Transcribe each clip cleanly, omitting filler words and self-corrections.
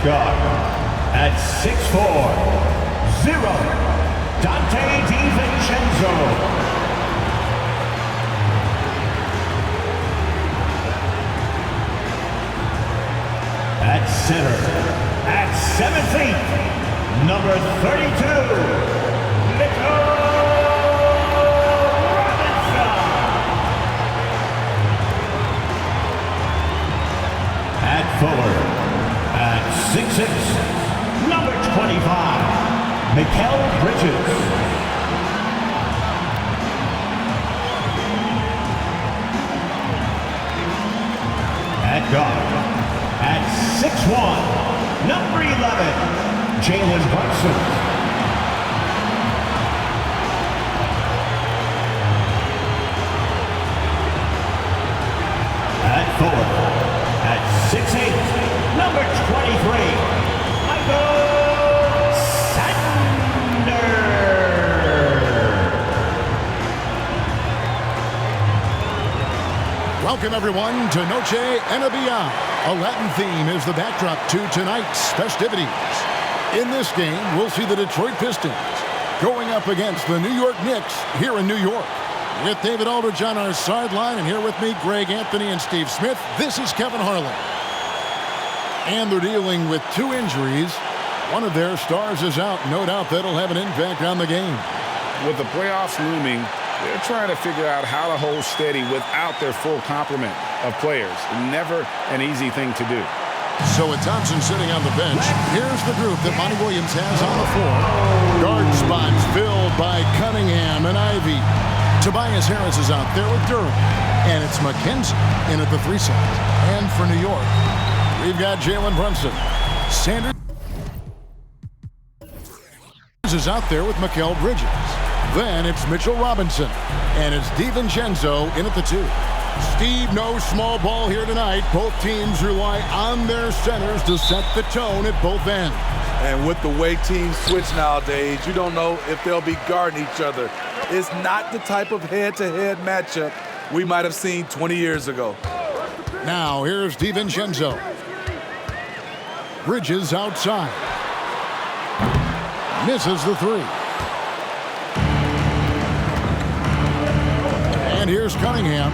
guard, at 6'4", 0, Dante DiVincenzo. At center, at 7 feet, number 32, Robinson. At forward, at 6'6", number 25, Mikal Bridges. At guard, at 6'1", number 11, Jalen Brunson. At forward, at 6'8", number 23, Michael Sanders. Welcome everyone to Noche and Beyond. A Latin theme is the backdrop to tonight's festivities. In this game, we'll see the Detroit Pistons going up against the New York Knicks here in New York. With David Aldridge on our sideline, and here with me, Greg Anthony and Steve Smith, this is Kevin Harlan. And they're dealing with 2 injuries. One of their stars is out. No doubt that'll have an impact on the game. With the playoffs looming, they're trying to figure out how to hold steady without their full complement of players. Never an easy thing to do. So with Thompson sitting on the bench, here's the group that Monty Williams has on the floor. Guard spots filled by Cunningham and Ivy. Tobias Harris is out there with Durham. And it's McKenzie in at the 3 side. And for New York, we've got Jalen Brunson. Sanders is out there with Mikal Bridges. Then it's Mitchell Robinson. And it's DiVincenzo in at the 2. Steve, no small ball here tonight. Both teams rely on their centers to set the tone at both ends. And with the way teams switch nowadays, you don't know if they'll be guarding each other. It's not the type of head-to-head matchup we might have seen 20 years ago. Now here's DiVincenzo. Bridges outside. Misses the 3. And here's Cunningham.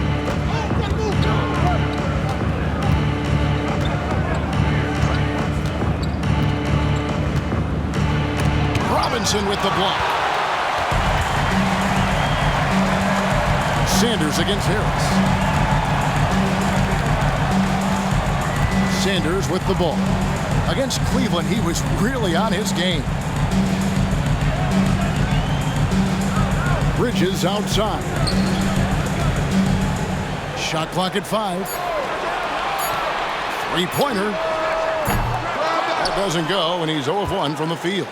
Robinson with the block. Sanders against Harris. Sanders with the ball. Against Cleveland, he was really on his game. Bridges outside. Shot clock at 5. 3-pointer. That doesn't go, and he's 0 of 1 from the field.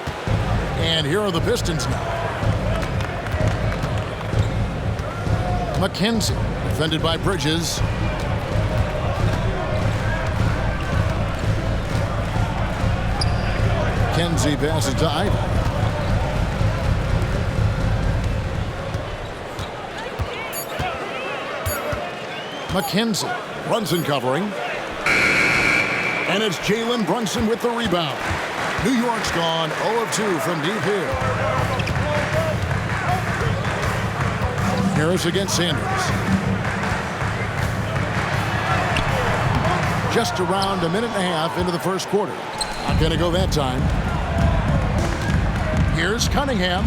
And here are the Pistons now. McKenzie, defended by Bridges. McKenzie passes to Ivy. McKenzie, Brunson covering. And it's Jalen Brunson with the rebound. New York's gone 0 of 2 from deep here. Harris against Sanders. Just around a minute and a half into the first quarter. Not going to go that time. Here's Cunningham.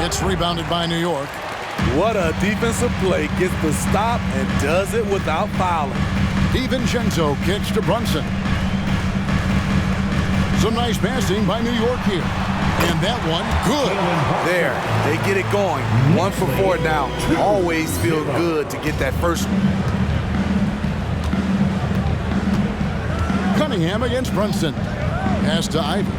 It's rebounded by New York. What a defensive play. Gets the stop and does it without fouling. DiVincenzo kicks to Brunson. Some nice passing by New York here. And that one, good. There, they get it going. 1 for 4 now. Always feel good to get that first one. Cunningham against Brunson. Pass to Ivy.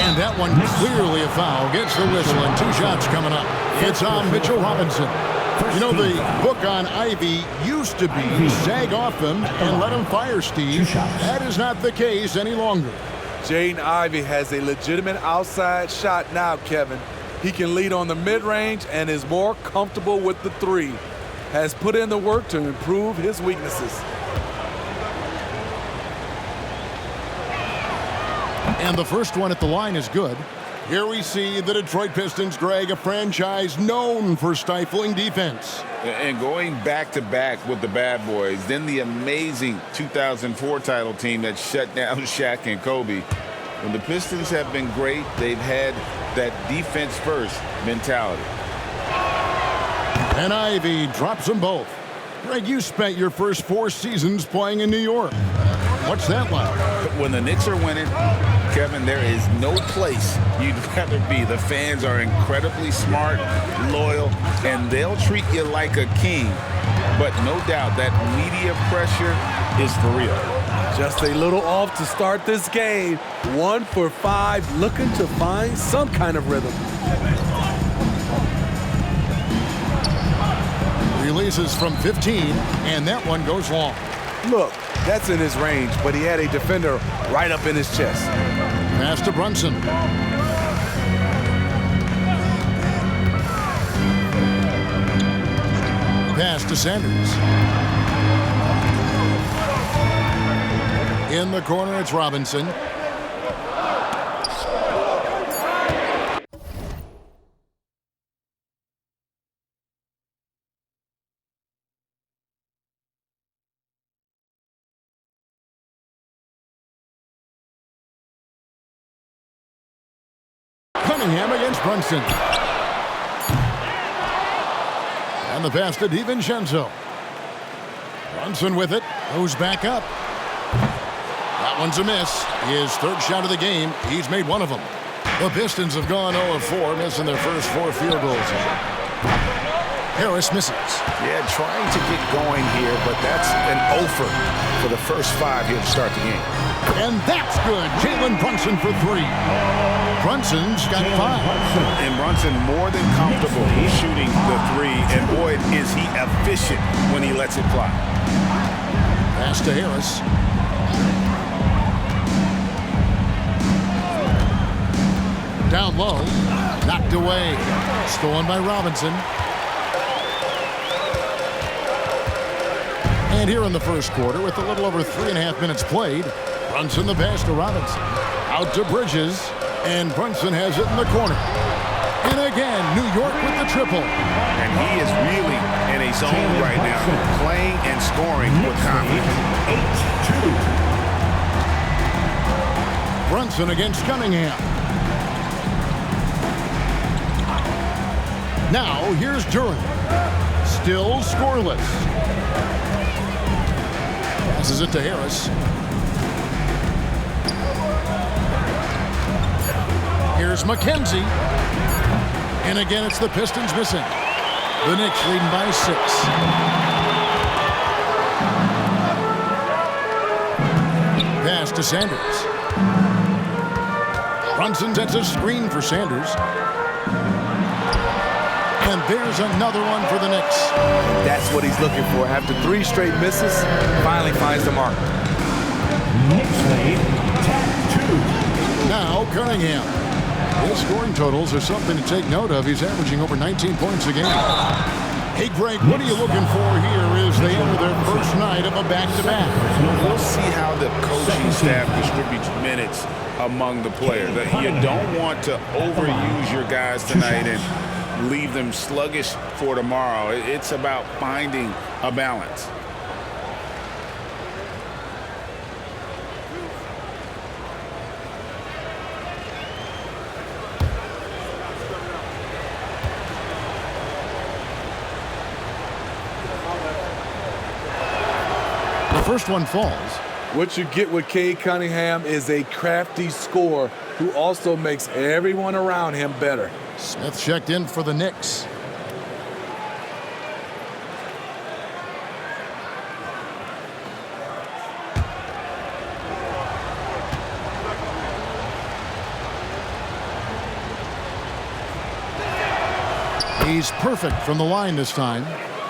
And that one clearly a foul. Gets the whistle and 2 shots coming up. It's on Mitchell Robinson. You know, the book on Ivy used to be sag off him and let him fire, Steve. That is not the case any longer. Jaden Ivey has a legitimate outside shot now, Kevin. He can lead on the mid-range and is more comfortable with the three. Has put in the work to improve his weaknesses. And the first one at the line is good. Here we see the Detroit Pistons, Greg, a franchise known for stifling defense. And going back-to-back with the bad boys, then the amazing 2004 title team that shut down Shaq and Kobe. When the Pistons have been great, they've had that defense-first mentality. And Ivy drops them both. Greg, you spent your first 4 seasons playing in New York. What's that like? When the Knicks are winning, Kevin, there is no place you'd rather be. The fans are incredibly smart, loyal, and they'll treat you like a king. But no doubt that media pressure is for real. Just a little off to start this game. 1 for 5, looking to find some kind of rhythm. Releases from 15, and that one goes long. Look, that's in his range, but he had a defender right up in his chest. Pass to Brunson. Pass to Sanders. In the corner, it's Robinson. Cunningham against Brunson. And the pass to DiVincenzo. Brunson with it. Goes back up. That one's a miss. His third shot of the game. He's made one of them. The Pistons have gone 0 of 4, missing their first 4 field goals. Harris misses. Yeah, trying to get going here, but that's an offer for the first 5 here to start the game. And that's good. Jalen Brunson for 3. Brunson's got 5. And Brunson more than comfortable shooting the 3, and boy, is he efficient when he lets it fly. Pass to Harris. Down low. Knocked away. Stolen by Robinson. And here in the first quarter, with a little over 3.5 minutes played, Brunson the pass to Robinson. Out to Bridges. And Brunson has it in the corner. And again, New York with the triple. And he is really in a zone right now, playing and scoring with confidence. 8-2. Brunson against Cunningham. Now, here's Duran. Still scoreless. Passes it to Harris. Here's McKenzie. And again, it's the Pistons missing. The Knicks leading by 6. Pass to Sanders. Brunson sets a screen for Sanders. And there's another one for the Knicks. That's what he's looking for. After 3 straight misses, finally finds the mark. Knicks lead 10-2. Now Cunningham. His scoring totals are something to take note of. He's averaging over 19 points a game. Hey, Greg, what are you looking for here as they enter their first night of a back-to-back? We'll see how the coaching staff distributes minutes among the players. You don't want to overuse your guys tonight and leave them sluggish for tomorrow. It's about finding a balance. The first one falls. What you get with Cade Cunningham is a crafty scorer who also makes everyone around him better. Smith checked in for the Knicks. He's perfect from the line this time.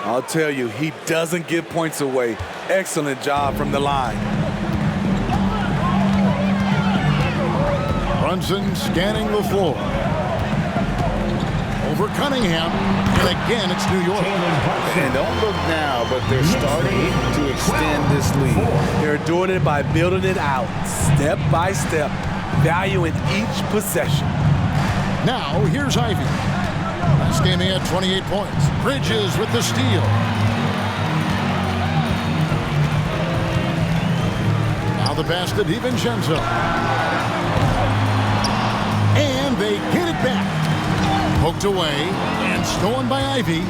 I'll tell you, he doesn't give points away. Excellent job from the line. Brunson scanning the floor. over Cunningham. And again, it's New York. And don't look now, but they're starting to extend this lead. They're doing it by building it out, step by step, valuing each possession. Now, here's Ivy. Last game he had 28 points. Bridges with the steal. Now the pass to DiVincenzo. And they get it back. Poked away and stolen by Ivy.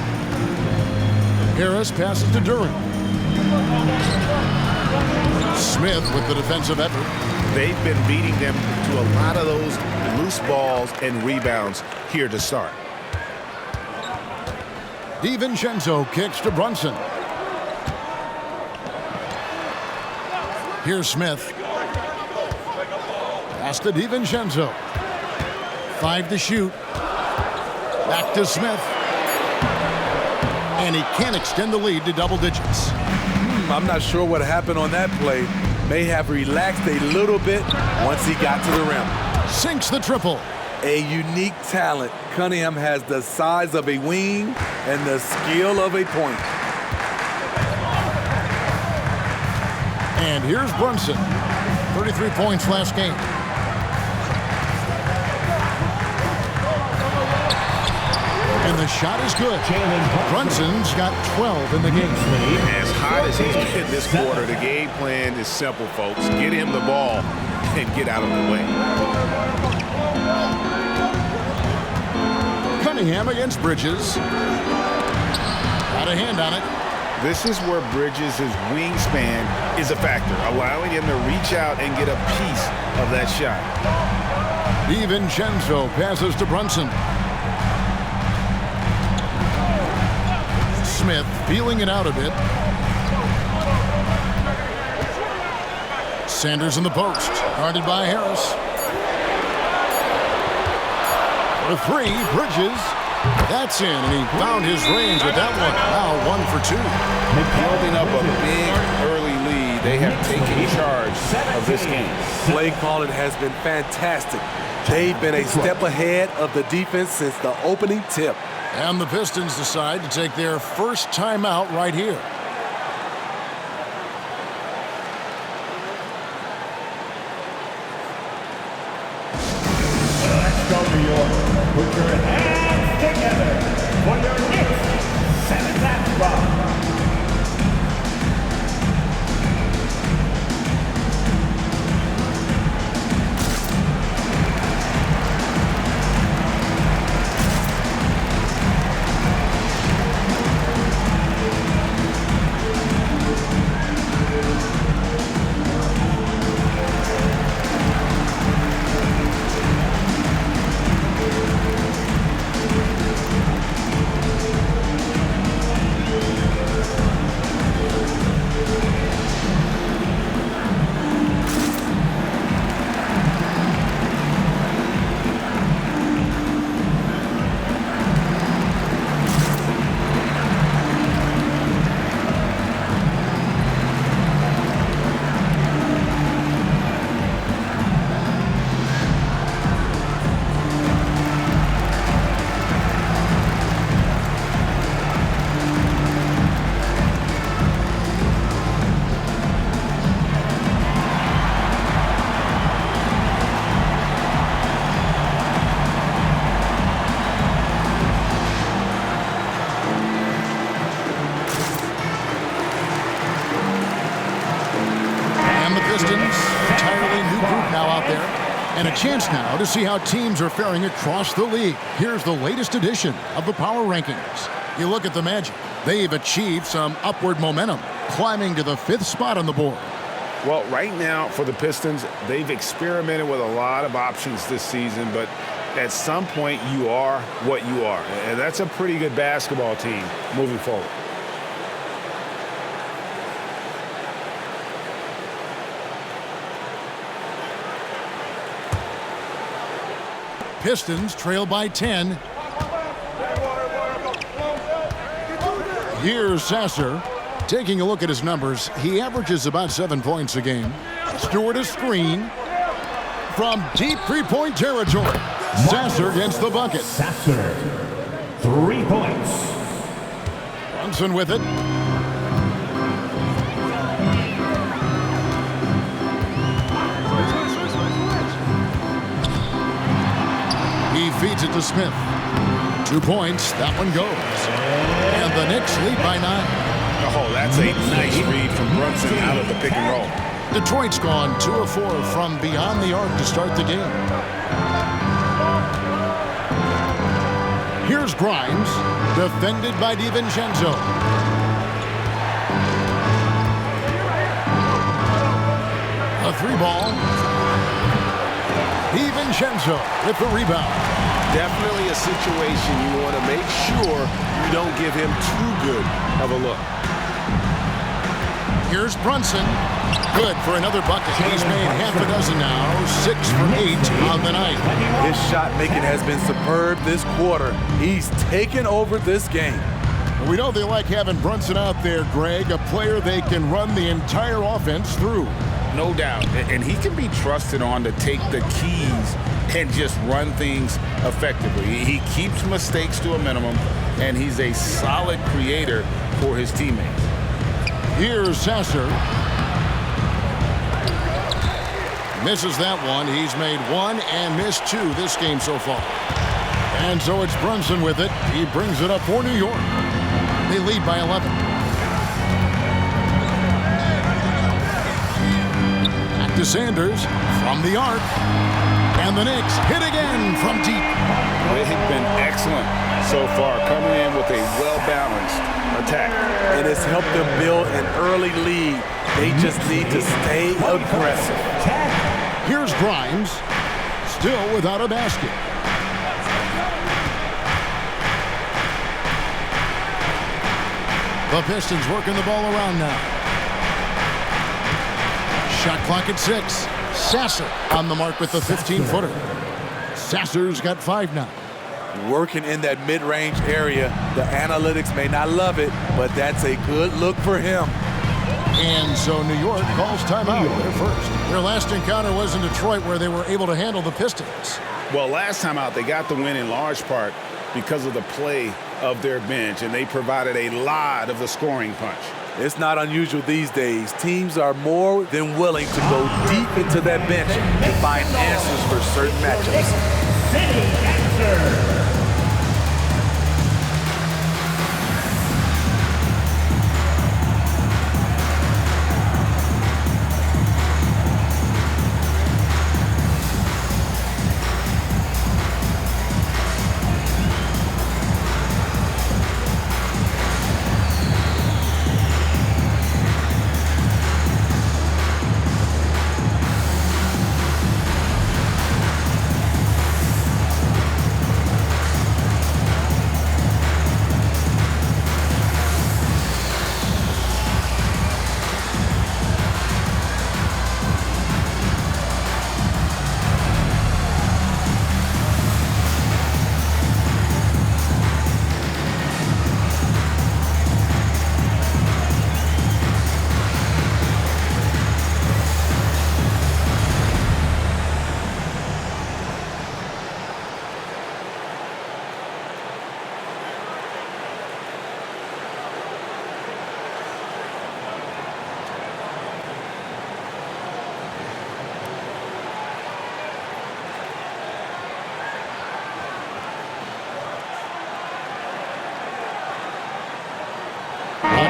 Harris passes to Duran. Smith with the defensive effort. They've been beating them to a lot of those loose balls and rebounds here to start. DiVincenzo kicks to Brunson. Here's Smith. Pass to DiVincenzo. 5 to shoot. Back to Smith. And he can't extend the lead to double digits. I'm not sure what happened on that play. May have relaxed a little bit once he got to the rim. Sinks the triple. A unique talent. Cunningham has the size of a wing and the skill of a point. And here's Brunson. 33 points last game. And the shot is good. Brunson's got 12 in the game. As hot as he's been this quarter, the game plan is simple, folks. Get him the ball and get out of the way. Cunningham against Bridges. Got a hand on it. This is where Bridges' wingspan is a factor, allowing him to reach out and get a piece of that shot. DiVincenzo passes to Brunson. Smith feeling it out a bit. Sanders in the post, guarded by Harris. For 3, Bridges. That's in, and he found his range with that one. Now 1 for 2. Building up a big early lead. They have taken charge of this game. Play calling has been fantastic. They've been a step ahead of the defense since the opening tip. And the Pistons decide to take their first timeout right here. Let's go, New York. Put your hands together for your Knicks 7th basketball. And a chance now to see how teams are faring across the league. Here's the latest edition of the Power Rankings. You look at the Magic. They've achieved some upward momentum, climbing to the 5th spot on the board. Well, right now for the Pistons, they've experimented with a lot of options this season, but at some point you are what you are. And that's a pretty good basketball team moving forward. Pistons trail by 10. Here's Sasser. Taking a look at his numbers, he averages about 7 points a game. Stewart a screen from deep three-point territory. Sasser gets the bucket. Sasser. 3 points. Brunson with it. He feeds it to Smith. 2 points. That one goes. And the Knicks lead by 9. Oh, that's a nice read from Brunson out of the pick and roll. Detroit's gone 2 of 4 from beyond the arc to start the game. Here's Grimes, defended by DiVincenzo. A 3-ball. DiVincenzo with the rebound. Definitely a situation you want to make sure you don't give him too good of a look. Here's Brunson. Good for another bucket. He's made half a dozen now. 6 for 8 on the night. His shot making has been superb this quarter. He's taken over this game. We know they like having Brunson out there, Greg, a player they can run the entire offense through. No doubt. And he can be trusted on to take the keys and just run things effectively. He keeps mistakes to a minimum, and he's a solid creator for his teammates. Here's Sasser. Misses that one. He's made 1 and missed 2 this game so far. And so it's Brunson with it. He brings it up for New York. They lead by 11. Back to Sanders from the arc. And the Knicks hit again from deep. They've been excellent so far, coming in with a well-balanced attack. It has helped them build an early lead. They just need to stay aggressive. Here's Grimes, still without a basket. The Pistons working the ball around now. Shot clock at 6. Sasser on the mark with the 15-footer. Sasser's got 5 now. Working in that mid-range area. The analytics may not love it, but that's a good look for him. And so New York calls timeout. They're first. Their last encounter was in Detroit, where they were able to handle the Pistons. Well, last time out, they got the win in large part because of the play of their bench, and they provided a lot of the scoring punch. It's not unusual these days. Teams are more than willing to go deep into that bench to find answers for certain matchups. City answer.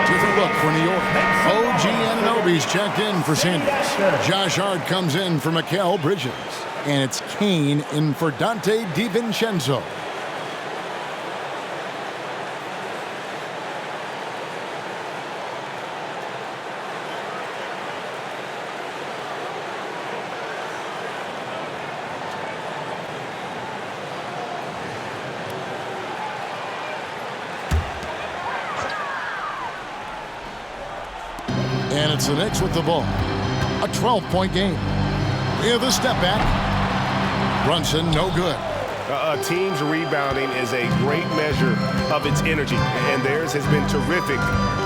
Different look for New York. OG Anunoby's checked in for Sanders. Josh Hart comes in for Mikal Bridges. And it's Kane in for Dante DiVincenzo. And it's the Knicks with the ball. A 12-point game. We have a step back. Brunson, no good. A team's rebounding is a great measure of its energy, and theirs has been terrific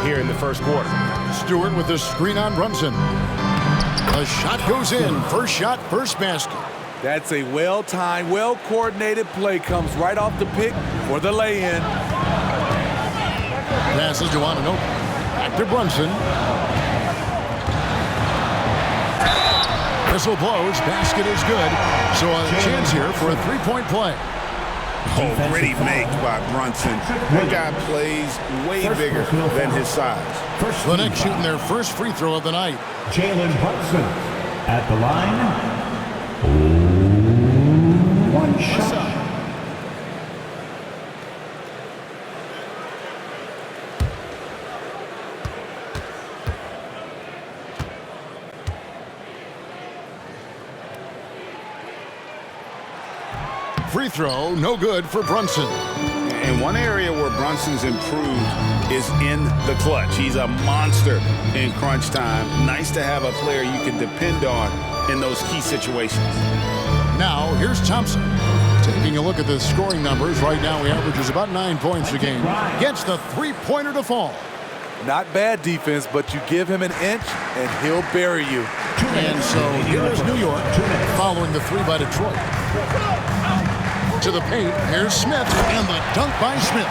here in the first quarter. Stewart with the screen on Brunson. A shot goes in. First shot, first basket. That's a well-timed, well-coordinated play. Comes right off the pick for the lay-in. Passes to Anunoby. Back to Brunson. Whistle blows. Basket is good. So a chance here for a three-point play. Oh, gritty make by Brunson. That guy plays way bigger than his size. The Knicks shooting their first free throw of the night. Jalen Brunson at the line. One shot. Free throw, no good for Brunson. And one area where Brunson's improved is in the clutch. He's a monster in crunch time. Nice to have a player you can depend on in those key situations. Now, here's Thompson. Taking a look at the scoring numbers, right now he averages about 9 points a game. Gets the three-pointer to fall. Not bad defense, but you give him an inch and he'll bury you. And so here is New York following the three by Detroit. To the paint, here's Smith, and the dunk by Smith.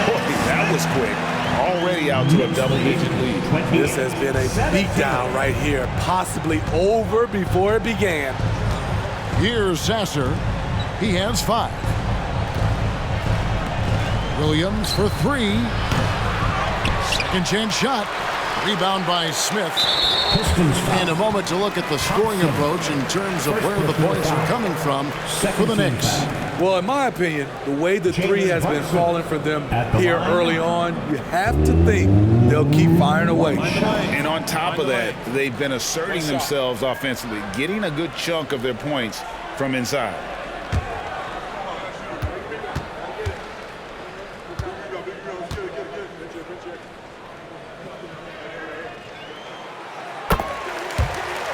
Boy, that was quick. Already out to a double-digit lead. This has been a beatdown right here, possibly over before it began. Here's Sasser. He has 5. Williams for 3. Second chance shot. Rebound by Smith. And a moment to look at the scoring approach in terms of where the points are coming from for the Knicks. Well, in my opinion, the way the three has been falling for them here early on, you have to think they'll keep firing away. And on top of that, they've been asserting themselves offensively, getting a good chunk of their points from inside.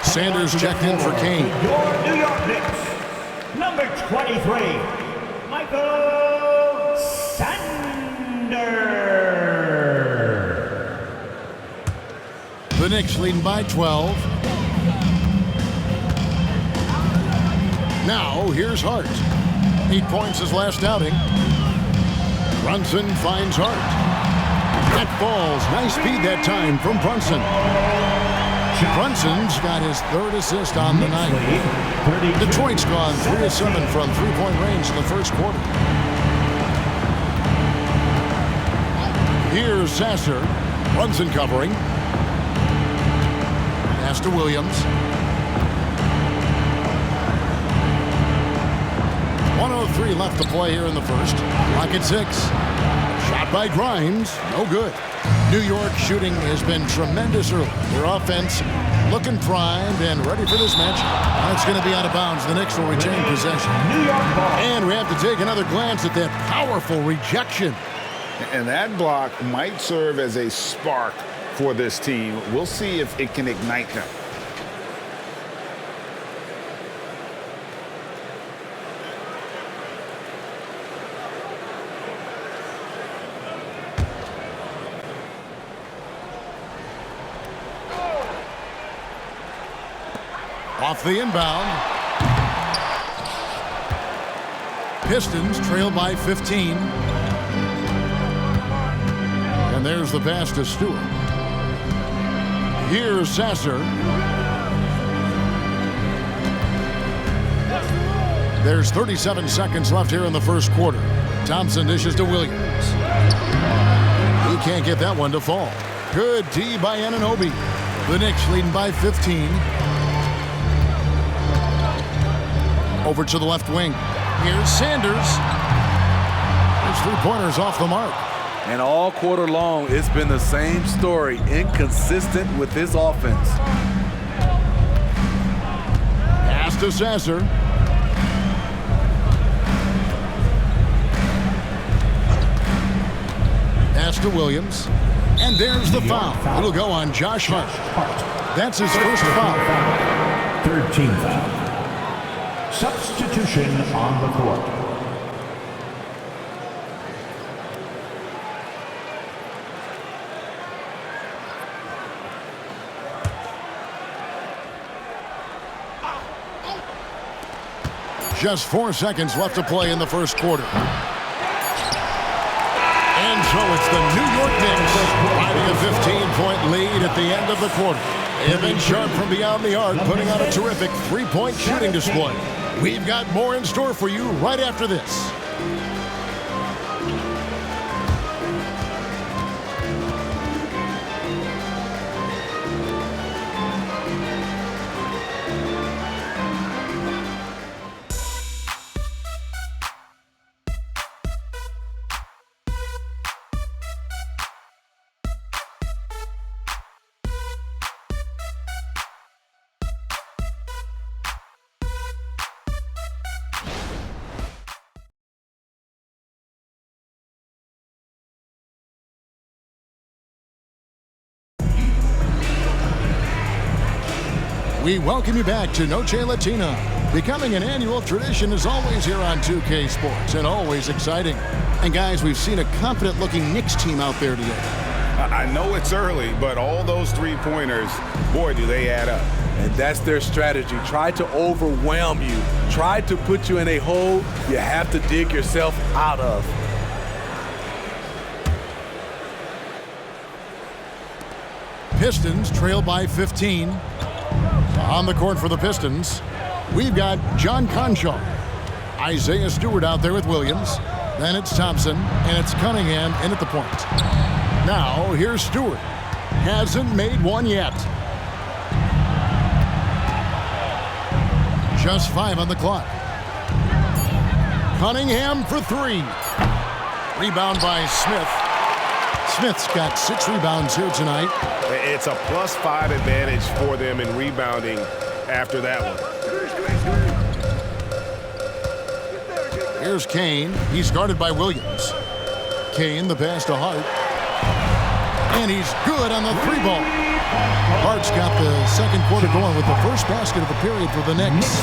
Sanders checked in for Kane. Your New York Knicks, number 23, Michael Sander. The Knicks leading by 12. Now, here's Hart. 8 points his last outing. Brunson finds Hart. That falls. Nice speed that time from Brunson. Brunson's got his 3rd assist on the night. Detroit's gone 3 of 7 from three-point range in the first quarter. Here's Sasser. Brunson covering. Pass to Williams. 1:03 left to play here in the first. Clock at 6. Shot by Grimes. No good. New York shooting has been tremendous early. Their offense looking primed and ready for this match. That's going to be out of bounds. The Knicks will retain possession. And we have to take another glance at that powerful rejection. And that block might serve as a spark for this team. We'll see if it can ignite them. Off the inbound. Pistons trail by 15. And there's the pass to Stewart. Here's Sasser. There's 37 seconds left here in the first quarter. Thompson dishes to Williams. He can't get that one to fall. Good D by Anunoby. The Knicks leading by 15. Over to the left wing. Here's Sanders. His three-pointers off the mark. And all quarter long, it's been the same story. Inconsistent with his offense. Pass to Sasser. Pass to Williams. And there's the foul. It'll go on Josh Hart. That's his first foul. 3rd team foul. Substitution on the court. Just 4 seconds left to play in the first quarter. And so it's the New York Knicks finding a 15-point lead at the end of the quarter. They've been sharp from beyond the arc, putting on a terrific three-point shooting display. We've got more in store for you right after this. We welcome you back to Noche Latina. Becoming an annual tradition is always here on 2K Sports and always exciting. And guys, we've seen a confident-looking Knicks team out there today. I know it's early, but all those three-pointers, boy, do they add up. And that's their strategy. Try to overwhelm you. Try to put you in a hole you have to dig yourself out of. Pistons trail by 15. On the court for the Pistons, we've got John Conchar. Isaiah Stewart out there with Williams. Then it's Thompson, and it's Cunningham in at the point. Now, here's Stewart. Hasn't made one yet. Just 5 on the clock. Cunningham for 3. Rebound by Smith. Smith's got 6 rebounds here tonight. It's a +5 advantage for them in rebounding after that one. Here's Kane. He's guarded by Williams. Kane, the pass to Hart. And he's good on the 3-ball. Hart's got the second quarter going with the first basket of the period for the Knicks.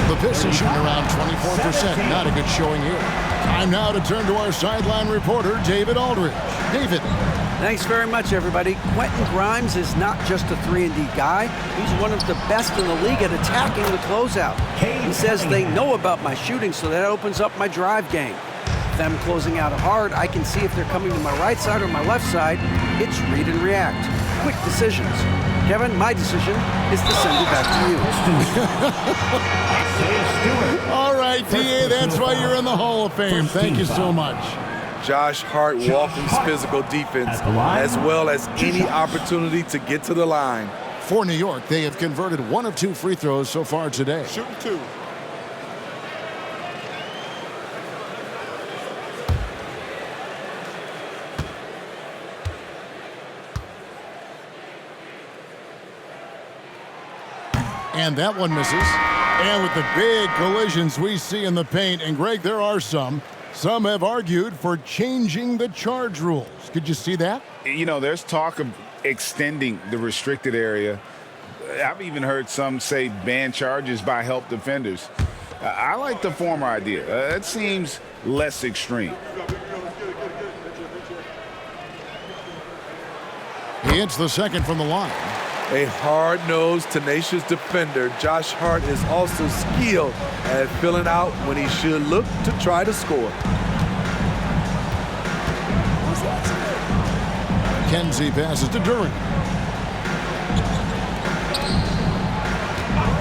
The Pistons shooting around 24%. Not a good showing here. Time now to turn to our sideline reporter, David Aldridge. David. Thanks very much, everybody. Quentin Grimes is not just a 3-and-D guy. He's one of the best in the league at attacking the closeout. He says they know about my shooting, so that opens up my drive game. Them closing out hard, I can see if they're coming to my right side or my left side. It's read and react. Quick decisions. Kevin, my decision is to send it back to you. All right, D.A., that's why you're in the Hall of Fame. Thank you so much. Josh Hart welcomes physical defense as well as any opportunity to get to the line. For New York, they have converted 1 of 2 free throws so far today. Shooting 2. And that one misses. And with the big collisions we see in the paint, and Greg, there are some have argued for changing the charge rules. Could you see that? You know, there's talk of extending the restricted area. I've even heard some say ban charges by help defenders. I like the former idea. It seems less extreme. He hits the second from the line. A hard-nosed, tenacious defender, Josh Hart is also skilled at filling out when he should look to try to score. Kenzie passes to Duran.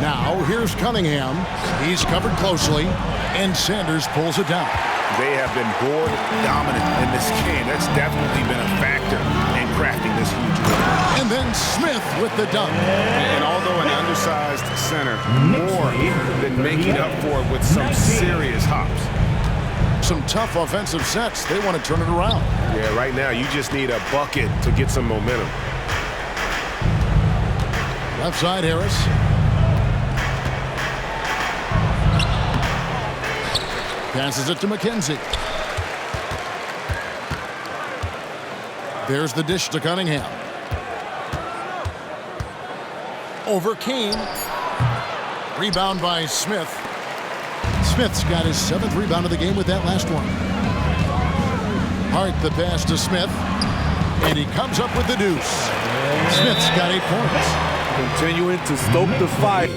Now, here's Cunningham. He's covered closely, and Sanders pulls it down. They have been board dominant in this game. That's definitely been a factor in crafting this huge win. And then Smith with the dunk. And although an undersized center, more than making up for it with some serious hops. Some tough offensive sets. They want to turn it around. Yeah, right now you just need a bucket to get some momentum. Left side, Harris. Passes it to McKenzie. There's the dish to Cunningham. Over Kane. Rebound by Smith. Smith's got his 7th rebound of the game with that last one. Hart the pass to Smith. And he comes up with the deuce. Smith's got 8 points. Continuing to stoke the fire.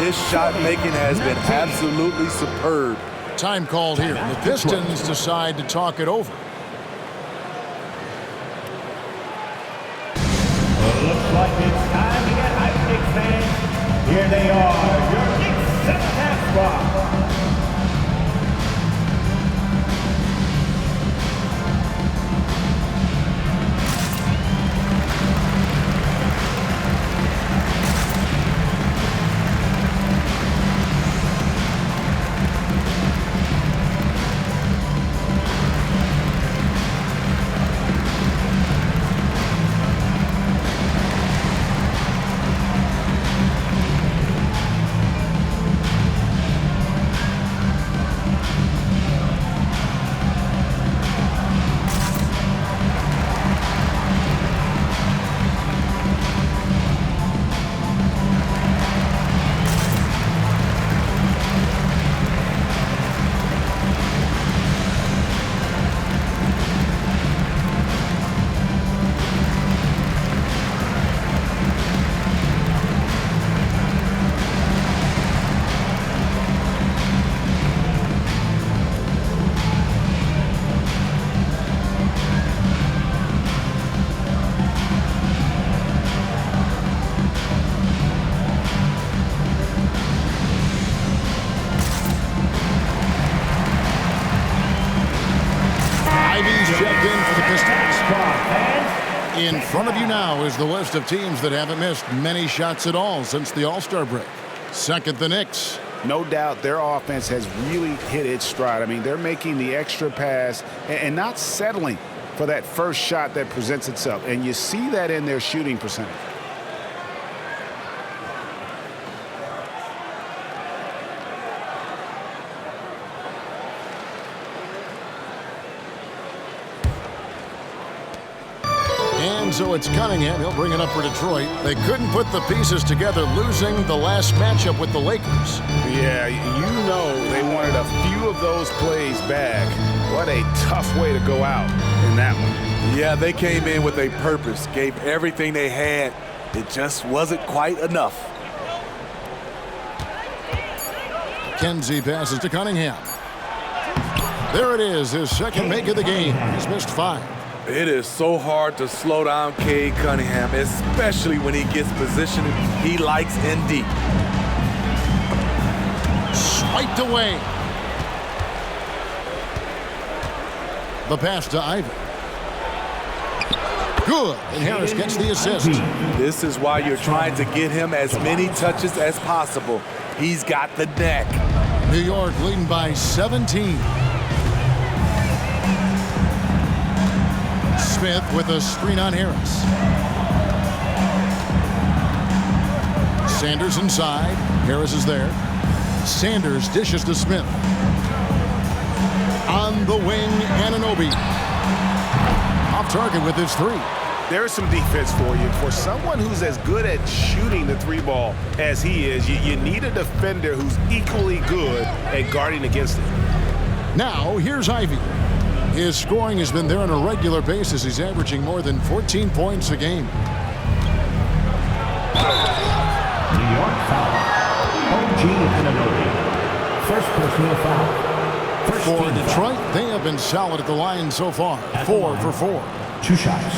His shot making has been absolutely superb. Time called here. The Pistons decide to talk it over. Looks like it's time to get hyped, Knicks fans. Here they are, your Knicks 7th half squad. In front of you now is the list of teams that haven't missed many shots at all since the All-Star break. Second, the Knicks. No doubt their offense has really hit its stride. I mean, they're making the extra pass and not settling for that first shot that presents itself. And you see that in their shooting percentage. And so it's Cunningham. He'll bring it up for Detroit. They couldn't put the pieces together, losing the last matchup with the Lakers. Yeah, you know they wanted a few of those plays back. What a tough way to go out in that one. Yeah, they came in with a purpose, gave everything they had. It just wasn't quite enough. Kenzie passes to Cunningham. There it is, his second make of the game. He's missed 5. It is so hard to slow down Cade Cunningham, especially when he gets positioned he likes in deep. Swiped away. The pass to Ivan. Good, and Harris gets the assist. This is why you're trying to get him as many touches as possible. He's got the neck. New York leading by 17. Smith with a screen on Harris. Sanders inside. Harris is there. Sanders dishes to Smith. On the wing, Anunoby. Off target with his 3. There's some defense for you. For someone who's as good at shooting the 3-ball as he is, you need a defender who's equally good at guarding against it. Now, here's Ivy. His scoring has been there on a regular basis. He's averaging more than 14 points a game. New York foul. OG Anunoby. First personal foul. For Detroit, they have been solid at the line so far. 4 for 4. 2 shots.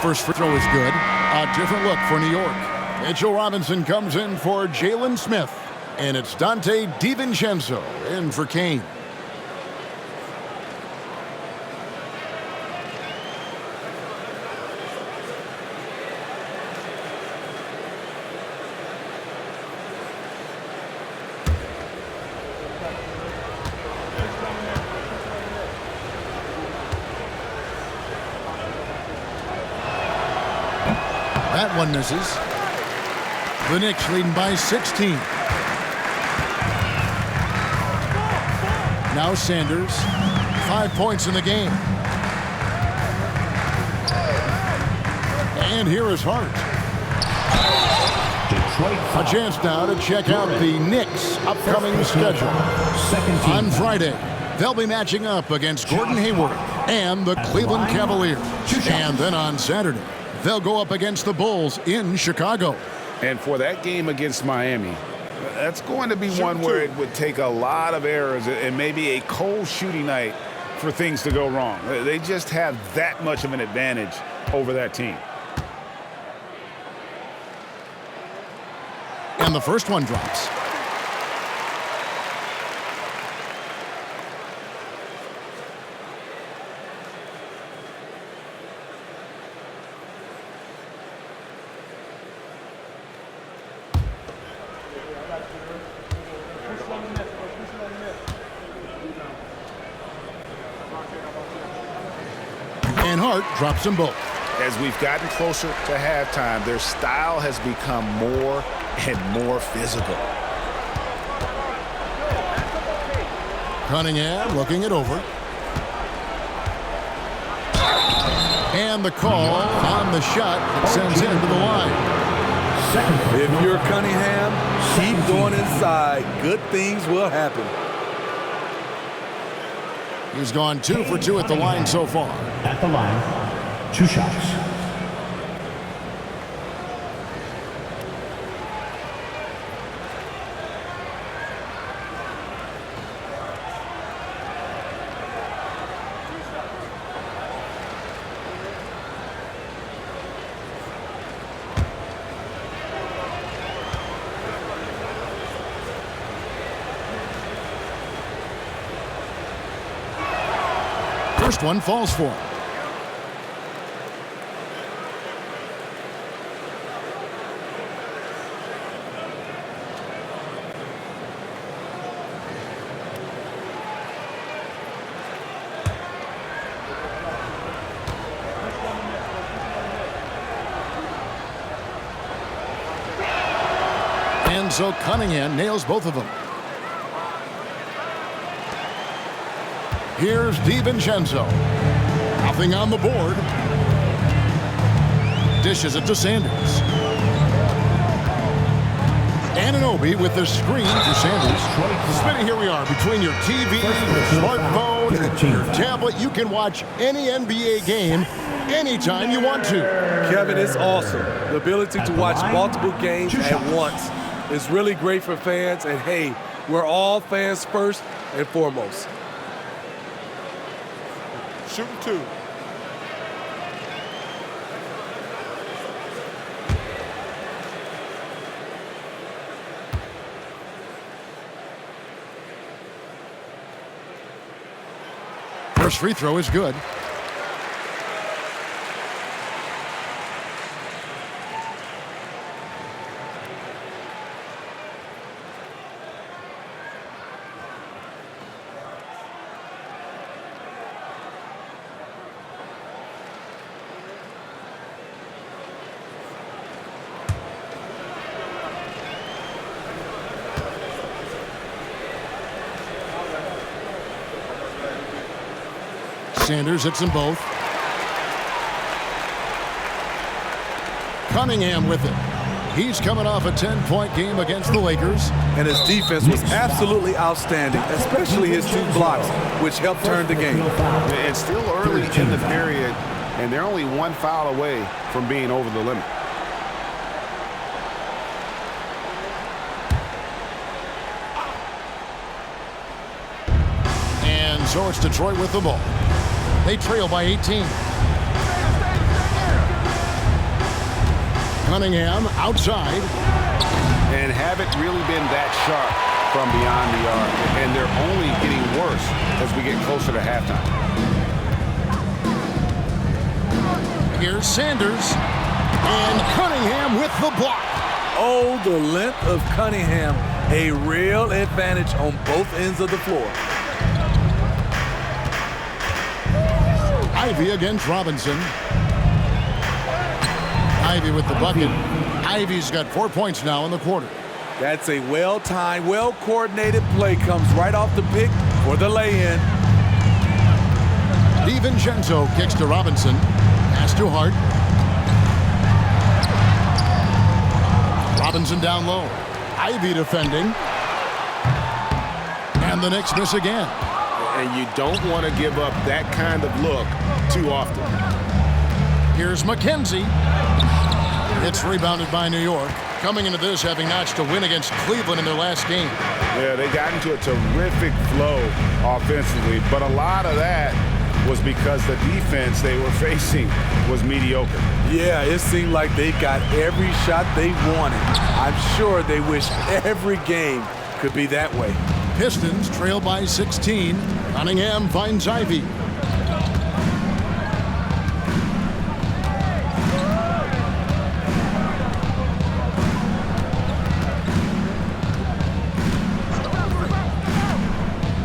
First free throw is good. A different look for New York. Mitchell Robinson comes in for Jalen Smith. And it's Dante DiVincenzo in for Kane. That one misses. The Knicks leading by 16. Now Sanders. 5 points in the game. And here is Hart. Detroit. A chance now to check out the Knicks' upcoming schedule. On Friday, they'll be matching up against Gordon Hayward and the Cleveland Cavaliers. And then on Saturday, they'll go up against the Bulls in Chicago. And for that game against Miami, that's going to be one where it would take a lot of errors and maybe a cold shooting night for things to go wrong. They just have that much of an advantage over that team. And the first one drops. And Hart drops them both. As we've gotten closer to halftime, their style has become more and more physical. Cunningham looking it over. And the call on the shot that sends him to the line. If you're Cunningham, keep going inside. Good things will happen. He's gone 2 for 2 at the line so far. At the line, 2 shots. First one falls for him. And so Cunningham nails both of them. Here's DiVincenzo. Nothing on the board. Dishes it to Sanders. Anunoby with the screen for Sanders. Smitty, here we are. Between your TV, your smartphone, your tablet, you can watch any NBA game anytime you want to. Kevin, it's awesome. The ability to watch multiple games at once is really great for fans. And, hey, we're all fans first and foremost. Shooting 2. First free throw is good. Sanders hits them both. Cunningham with it. He's coming off a 10-point game against the Lakers. And his defense was absolutely outstanding, especially his 2 blocks, which helped turn the game. It's still early in the period, and they're only 1 foul away from being over the limit. And so it's Detroit with the ball. They trail by 18. Cunningham outside. And haven't really been that sharp from beyond the arc. And they're only getting worse as we get closer to halftime. Here's Sanders. And Cunningham with the block. Oh, the length of Cunningham. A real advantage on both ends of the floor. Ivy against Robinson. Ivy with the bucket. Ivy's got 4 points now in the quarter. That's a well-timed, well-coordinated play. Comes right off the pick for the lay-in. DiVincenzo kicks to Robinson. Pass to Hart. Robinson down low. Ivy defending. And the Knicks miss again. And you don't want to give up that kind of look too often. Here's McKenzie. It's rebounded by New York. Coming into this, having notched a win against Cleveland in their last game. Yeah, they got into a terrific flow offensively, but a lot of that was because the defense they were facing was mediocre. Yeah, it seemed like they got every shot they wanted. I'm sure they wish every game could be that way. Pistons trail by 16. Cunningham finds Ivy.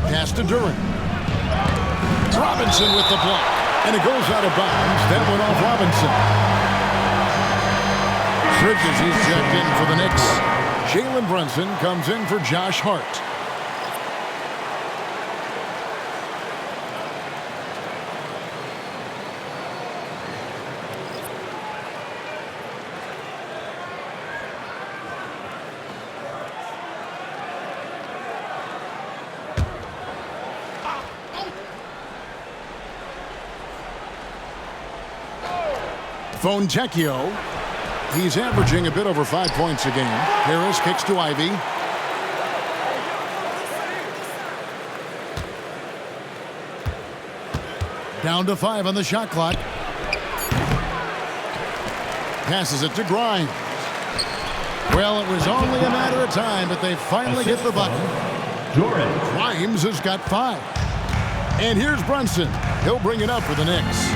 Pass to Duran. Robinson with the block. And it goes out of bounds. That went off Robinson. Bridges, he's checked in for the Knicks. Jalen Brunson comes in for Josh Hart. Fontecchio. He's averaging a bit over 5 points a game. Harris kicks to Ivy. Down to 5 on the shot clock. Passes it to Grimes. Well, it was only a matter of time, but they finally get the bucket. Grimes has got 5. And here's Brunson. He'll bring it up for the Knicks.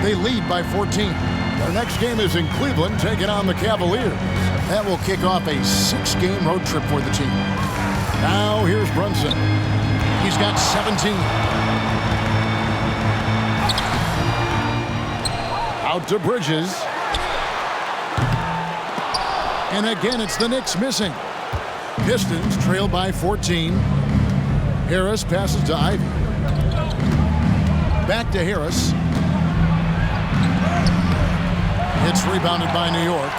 They lead by 14. Their next game is in Cleveland, taking on the Cavaliers. That will kick off a 6-game road trip for the team. Now here's Brunson. He's got 17. Out to Bridges. And again, it's the Knicks missing. Pistons trail by 14. Harris passes to Ivy. Back to Harris. It's rebounded by New York.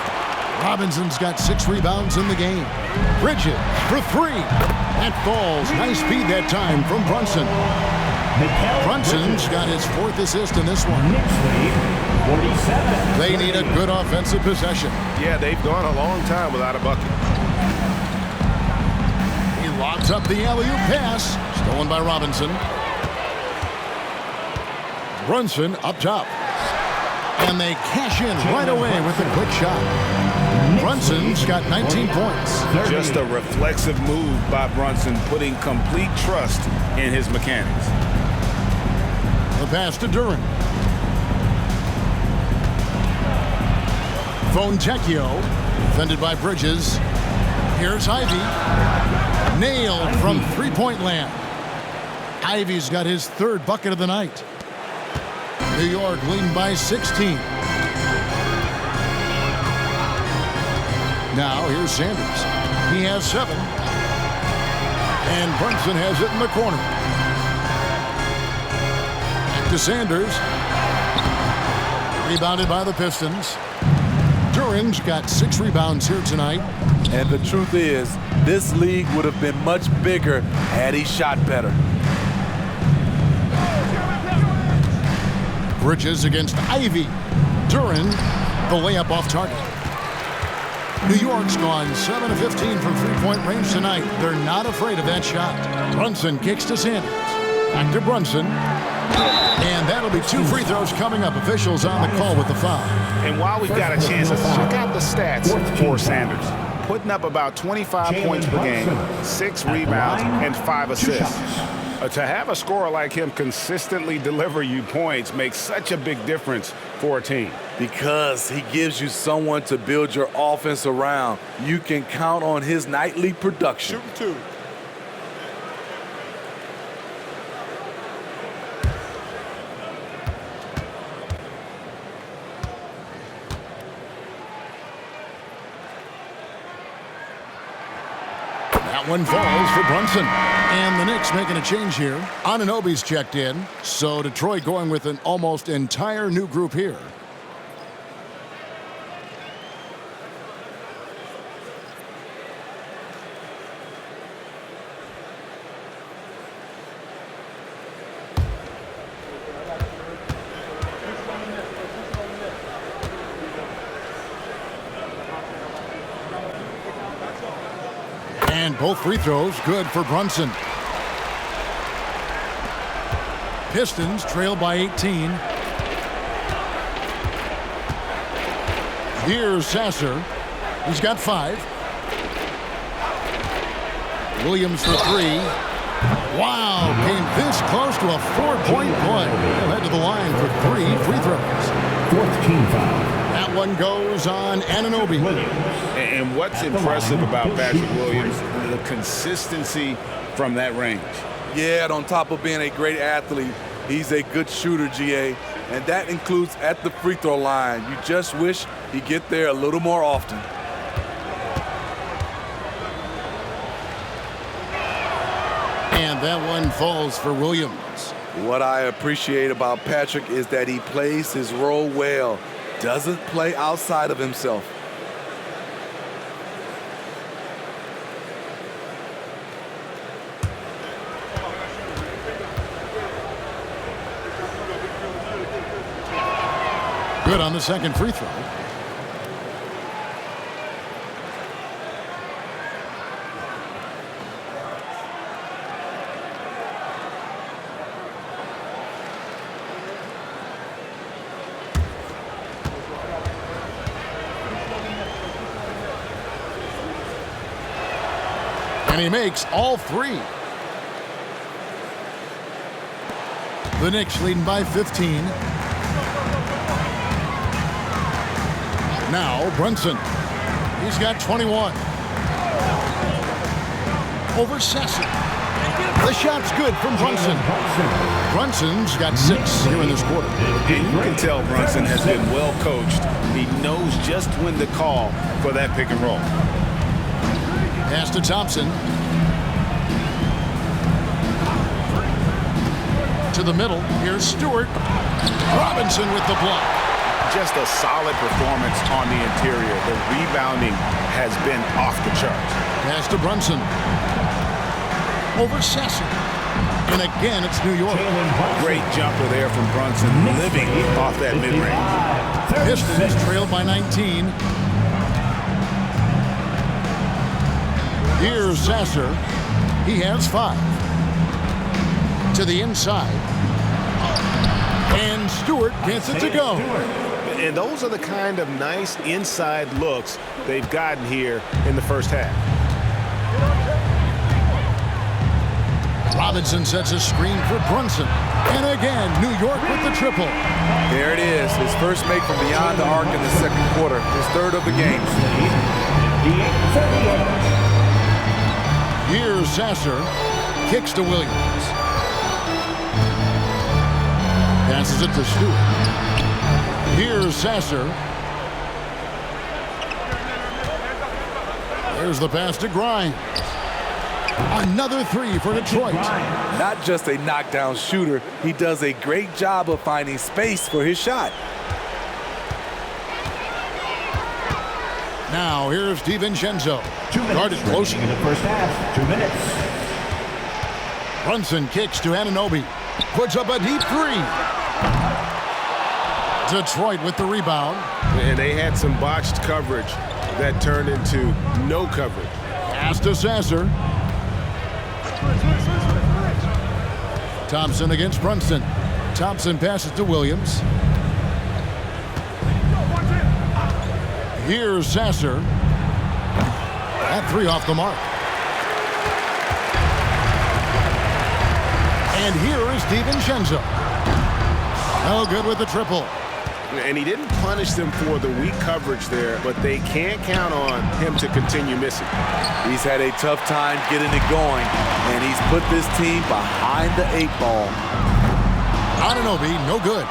Robinson's got 6 rebounds in the game. Bridges for 3. That falls. Nice speed that time from Brunson. Brunson's got his 4th assist in this one. They need a good offensive possession. Yeah, they've gone a long time without a bucket. He lobs up the alley-oop pass. Stolen by Robinson. Brunson up top. And they cash in right away with a quick shot. Brunson's got 19 points. Just a reflexive move by Brunson, putting complete trust in his mechanics. The pass to Duran. Fontecchio, defended by Bridges. Here's Ivy. Nailed from three-point land. Ivy's got his 3rd bucket of the night. New York leading by 16. Now here's Sanders. He has 7. And Brunson has it in the corner. Back to Sanders. Rebounded by the Pistons. Duran's got 6 rebounds here tonight. And the truth is, this league would have been much bigger had he shot better. Bridges against Ivy. Duran, the layup off target. New York's gone 7 of 15 from three-point range tonight. They're not afraid of that shot. Brunson kicks to Sanders. Back to Brunson. And that'll be 2 free throws coming up. Officials on the call with the foul. And while we've got a chance, let's check out the stats for Sanders. Putting up about 25 points per game, 6 rebounds, and 5 assists. To have a scorer like him consistently deliver you points makes such a big difference for a team. Because he gives you someone to build your offense around. You can count on his nightly production. Shoot 2. That one falls for Brunson. And the Knicks making a change here. Anunoby's checked in. So Detroit going with an almost entire new group here. And both free throws good for Brunson. Pistons trail by 18. Here's Sasser. He's got 5. Williams for 3. Wow, came this close to a 4-point play. He'll head to the line for 3 free throws. 4th team foul. That one goes on Anunoby. And what's impressive about Patrick Williams, the consistency from that range. Yeah, and on top of being a great athlete, he's a good shooter, GA, and that includes at the free throw line. You just wish he'd get there a little more often. And that one falls for Williams. What I appreciate about Patrick is that he plays his role well, doesn't play outside of himself. Good on the second free throw. And he makes all 3. The Knicks leading by 15. Now Brunson. He's got 21. Over Sasser. The shot's good from Brunson. Brunson's got 6 here in this quarter. And you can tell Brunson has been well coached. He knows just when to call for that pick and roll. Pass to Thompson. To the middle. Here's Stewart. Robinson with the block. Just a solid performance on the interior. The rebounding has been off the charts. Pass to Brunson. Over Sasser. And again, it's New York. Great jumper there from Brunson, living off that mid-range. Pistons trail by 19. Here's Sasser. He has 5. To the inside. And Stewart gets it to go. And those are the kind of nice inside looks they've gotten here in the first half. Robinson sets a screen for Brunson. And again, New York with the triple. There it is, his first make from beyond the arc in the second quarter, his 3rd of the game. Here's Sasser. Kicks to Williams. Passes it to Stewart. Here's Sasser. There's the pass to Grimes. Another 3 for Detroit. Not just a knockdown shooter, he does a great job of finding space for his shot. Now here's DiVincenzo. Guarded close in the first half. 2 minutes. Brunson kicks to Anunoby. Puts up a deep 3. Detroit with the rebound. And they had some botched coverage that turned into no coverage. Pass to Sasser. Thompson against Brunson. Thompson passes to Williams. Here's Sasser. That 3 off the mark. And here is DiVincenzo. No good with the triple. And he didn't punish them for the weak coverage there, but they can't count on him to continue missing. He's had a tough time getting it going, and he's put this team behind the 8 ball. Anunoby, no good.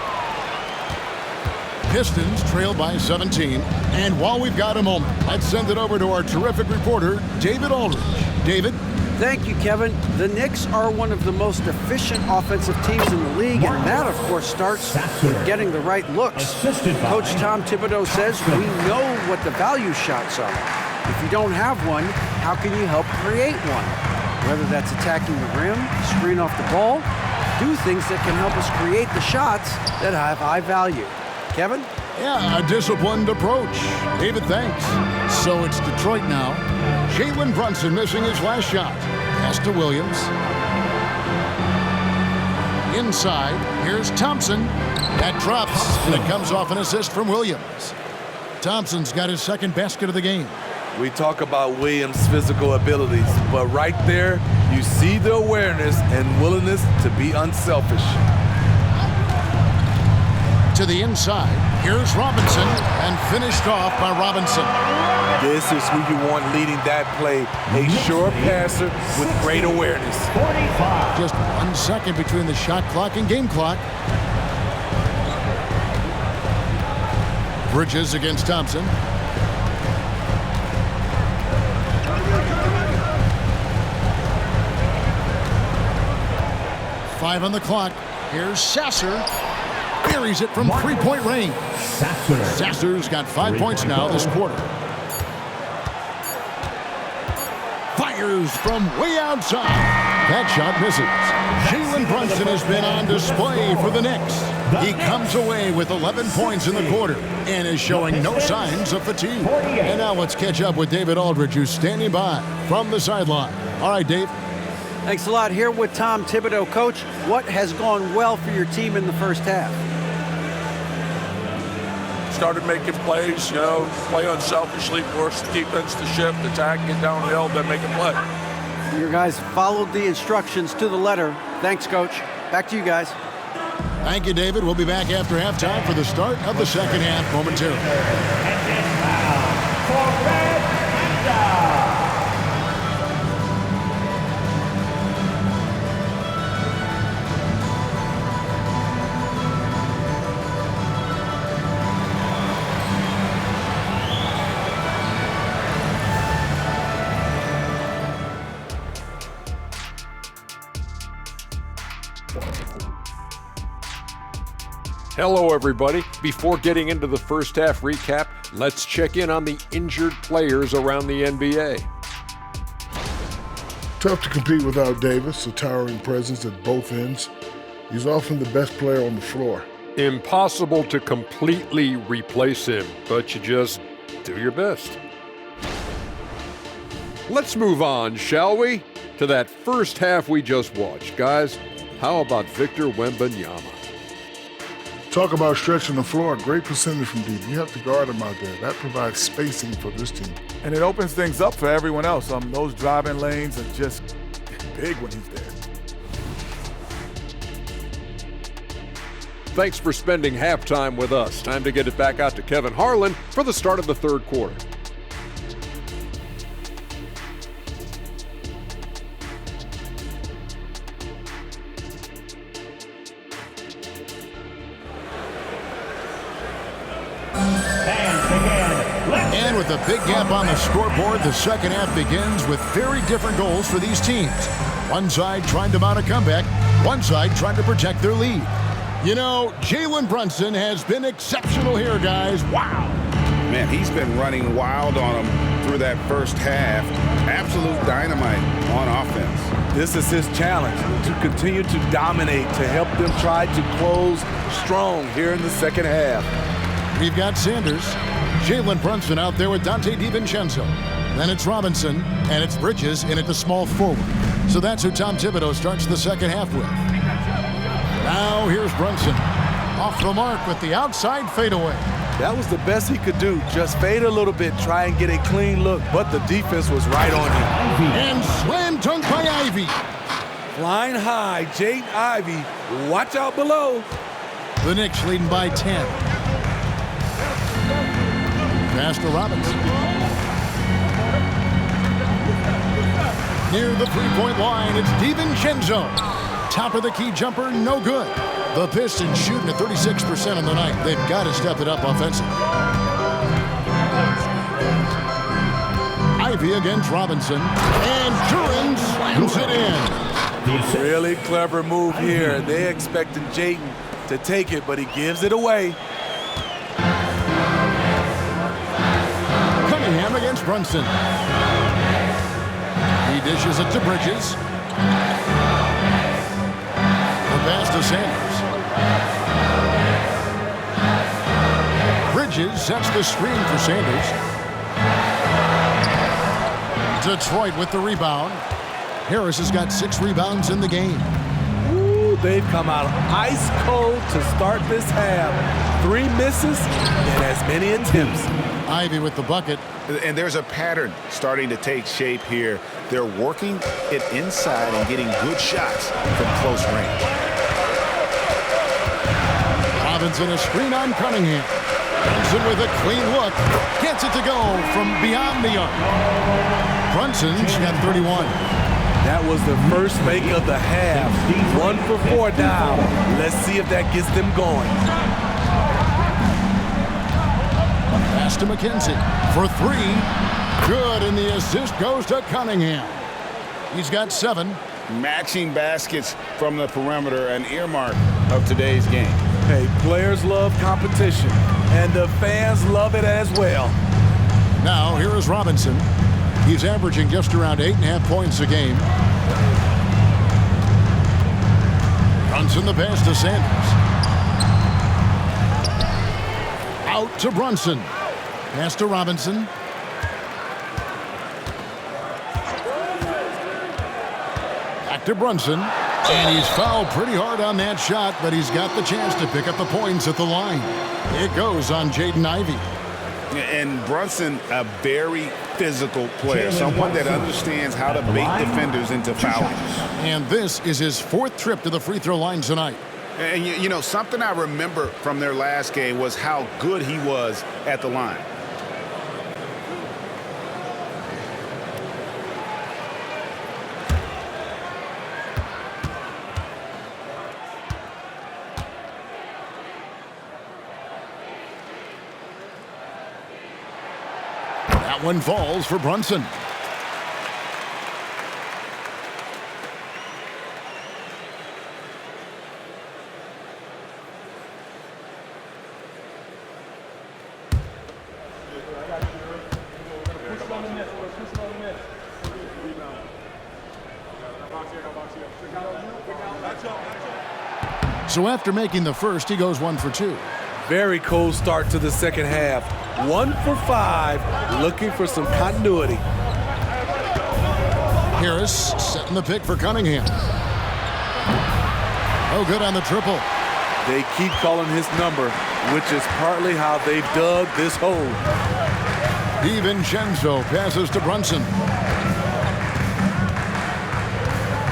Pistons trail by 17. And while we've got a moment, let's send it over to our terrific reporter, David Aldridge. David? Thank you, Kevin. The Knicks are one of the most efficient offensive teams in the league, and that, of course, starts with getting the right looks. Coach Tom Thibodeau says we know what the value shots are. If you don't have one, how can you help create one? Whether that's attacking the rim, screen off the ball, do things that can help us create the shots that have high value. Kevin? Yeah, a disciplined approach. David, thanks. So it's Detroit now. Jalen Brunson missing his last shot. Pass to Williams. Inside, here's Thompson. That drops, and it comes off an assist from Williams. Thompson's got his second basket of the game. We talk about Williams' physical abilities, but right there, you see the awareness and willingness to be unselfish. To the inside, here's Robinson, and finished off by Robinson. This is who you want leading that play, a sure passer with great awareness. 45. Just 1 second between the shot clock and game clock. Bridges against Thompson. Five on the clock. Here's Sasser. Buries it from three-point range. Sasser's got 5 points now this quarter. Fires from way outside. That shot misses. Jalen Brunson has been on display for the Knicks. He comes away with 11 points in the quarter and is showing no signs of fatigue. And now let's catch up with David Aldridge, who's standing by from the sideline. All right, Dave. Thanks a lot. Here with Tom Thibodeau. Coach, what has gone well for your team in the first half? Started making plays, play unselfishly, force the defense to shift, attack, get downhill, then make a play. Your guys followed the instructions to the letter. Thanks, Coach. Back to you guys. Thank you, David. We'll be back after halftime for the start of the second half momentarily. And now for Red Panda. Hello, everybody. Before getting into the first half recap, let's check in on the injured players around the NBA. Tough to compete without Davis, a towering presence at both ends. He's often the best player on the floor. Impossible to completely replace him, but you just do your best. Let's move on, shall we? To that first half we just watched. Guys, how about Victor Wembanyama? Talk about stretching the floor. Great percentage from deep. You have to guard him out there. That provides spacing for this team. And it opens things up for everyone else. Those driving lanes are just big when he's there. Thanks for spending halftime with us. Time to get it back out to Kevin Harlan for the start of the third quarter. And with a big gap on the scoreboard, the second half begins with very different goals for these teams. One side trying to mount a comeback, one side trying to protect their lead. You know, Jalen Brunson has been exceptional here, guys. Wow. Man, he's been running wild on them through that first half. Absolute dynamite on offense. This is his challenge, to continue to dominate, to help them try to close strong here in the second half. We've got Sanders, Jalen Brunson out there with Dante DiVincenzo. Then it's Robinson, and it's Bridges in at the small forward. So that's who Tom Thibodeau starts the second half with. Now here's Brunson. Off the mark with the outside fadeaway. That was the best he could do. Just fade a little bit, try and get a clean look, but the defense was right on him. And slam dunk by Ivy. Flying high, Jaden Ivey. Watch out below. The Knicks leading by 10. Pass to Robinson. Near the three-point line, it's DiVincenzo. Top of the key jumper, no good. The Pistons shooting at 36% on the night. They've got to step it up offensively. Ivy against Robinson. And Duran slams it in. Really clever move here. They expected Jaden to take it, but he gives it away. Cunningham against Brunson. He dishes it to Bridges. The pass to Sanders. Bridges sets the screen for Sanders. Detroit with the rebound. Harris has got 6 rebounds in the game. Ooh, they've come out ice cold to start this half. 3 misses and as many attempts. Ivy with the bucket. And there's a pattern starting to take shape here. They're working it inside and getting good shots from close range. Robinson a screen on Cunningham. Brunson with a clean look. Gets it to go from beyond the arc. Brunson's got 31. That was the first make of the half. 1 for 4 now. Let's see if that gets them going. Pass to McKenzie for 3. Good, and the assist goes to Cunningham. He's got 7. Matching baskets from the perimeter, an earmark of today's game. Hey, players love competition, and the fans love it as well. Now, here is Robinson. He's averaging just around 8.5 points a game. Brunson the pass to Sanders. Out to Brunson. Pass to Robinson. Back to Brunson. And he's fouled pretty hard on that shot, but he's got the chance to pick up the points at the line. It goes on Jaden Ivey. And Brunson, a very physical player, someone that understands how to bait defenders into fouling. And this is his 4th trip to the free throw line tonight. And you know, something I remember from their last game was how good he was at the line. That one falls for Brunson. So after making the first, he goes 1 for 2. Very cold start to the second half. 1 for 5, looking for some continuity. Harris setting the pick for Cunningham. Oh, good on the triple. They keep calling his number, which is partly how they dug this hole. DiVincenzo passes to Brunson.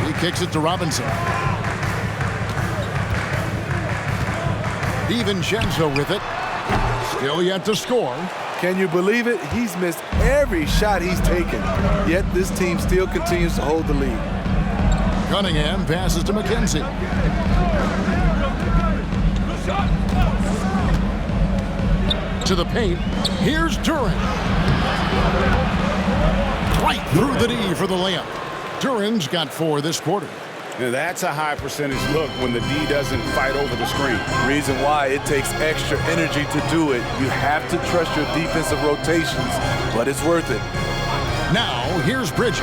He kicks it to Robinson. DiVincenzo with it. Still yet to score. Can you believe it? He's missed every shot he's taken. Yet this team still continues to hold the lead. Cunningham passes to McKenzie. To the paint. Here's Duran. Right through the D for the layup. Duran's got 4 this quarter. Now that's a high percentage look when the D doesn't fight over the screen. Reason why it takes extra energy to do it. You have to trust your defensive rotations, but it's worth it. Now, here's Bridges.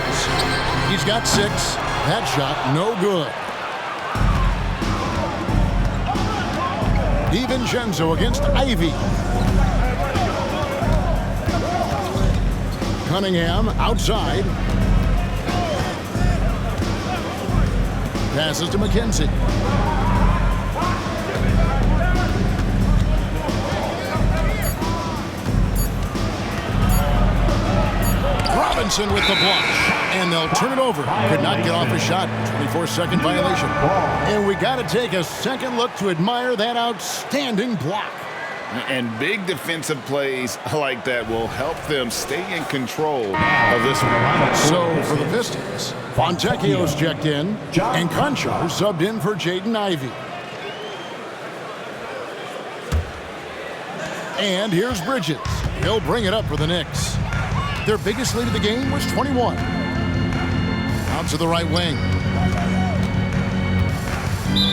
He's got 6. That shot, no good. DiVincenzo against Ivy. Cunningham outside. Passes to McKenzie. Robinson with the block. And they'll turn it over. Could not get off a shot. 24-second violation. And we got to take a second look to admire that outstanding block. And big defensive plays like that will help them stay in control of this one. So for the Pistons, Fontecchio's checked in, and Conchar subbed in for Jaden Ivey. And here's Bridges. He'll bring it up for the Knicks. Their biggest lead of the game was 21. Out to the right wing.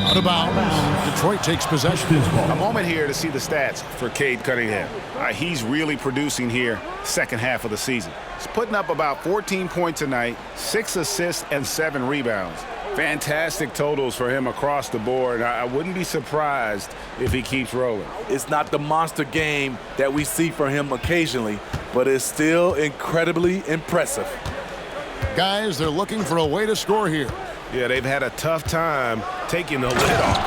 Out of bounds. Detroit takes possession. A moment here to see the stats for Cade Cunningham. He's really producing here second half of the season. He's putting up about 14 points a night, 6 assists and 7 rebounds. Fantastic totals for him across the board. I wouldn't be surprised if he keeps rolling. It's not the monster game that we see from him occasionally, but it's still incredibly impressive. Guys, they're looking for a way to score here. Yeah, they've had a tough time taking the lid off.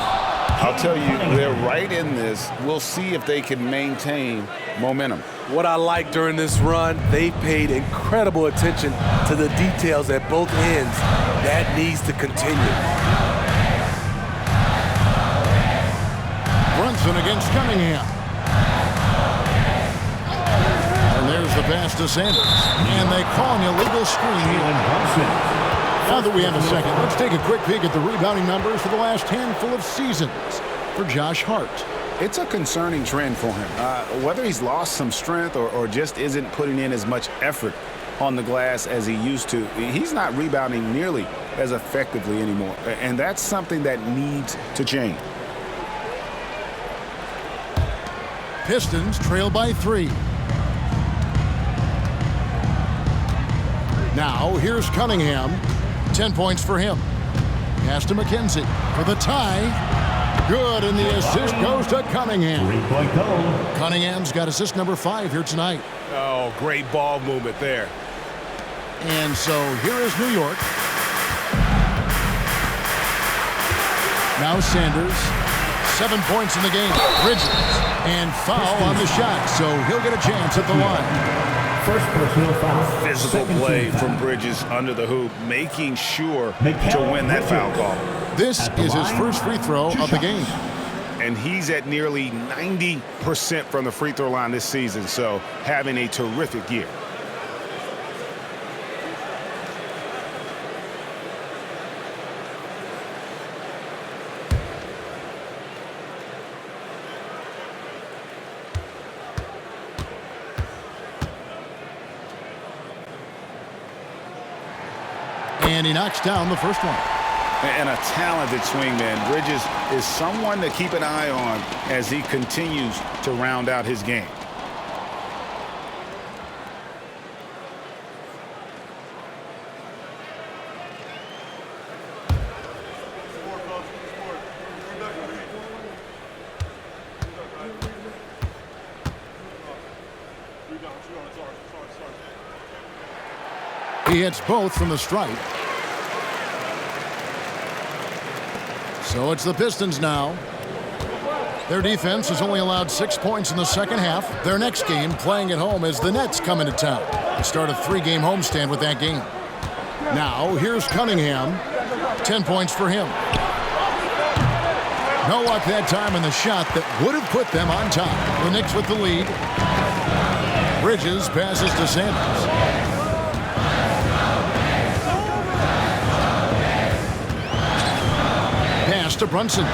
I'll tell you, they're right in this. We'll see if they can maintain momentum. What I like during this run, they paid incredible attention to the details at both ends. That needs to continue. Brunson against Cunningham. And there's the pass to Sanders. And they call an illegal screen here. Now that we have a second, let's take a quick peek at the rebounding numbers for the last handful of seasons for Josh Hart. It's a concerning trend for him. Whether he's lost some strength or just isn't putting in as much effort on the glass as he used to, he's not rebounding nearly as effectively anymore. And that's something that needs to change. Pistons trail by 3. Now, here's Cunningham. 10 points for him. Pass to McKenzie for the tie. Good, and the assist goes to Cunningham. 3-point goal. Cunningham's got assist number 5 here tonight. Oh, great ball movement there. And so here is New York. Now Sanders. 7 points in the game. Bridges. And foul on the shot, so he'll get a chance at the line. First personal foul. Physical play from Bridges under the hoop, making sure to win that foul call. This is his first free throw of the game. And he's at nearly 90% from the free throw line this season, so having a terrific year. And he knocks down the first one. And a talented swingman. Bridges is someone to keep an eye on as he continues to round out his game. He hits both from the stripe. So it's the Pistons now. Their defense has only allowed 6 points in the second half. Their next game, playing at home, is the Nets coming to town. They start a 3-game homestand with that game. Now, here's Cunningham. 10 points for him. No luck that time in the shot that would have put them on top. The Knicks with the lead. Bridges passes to Sanders. Pass to Brunson.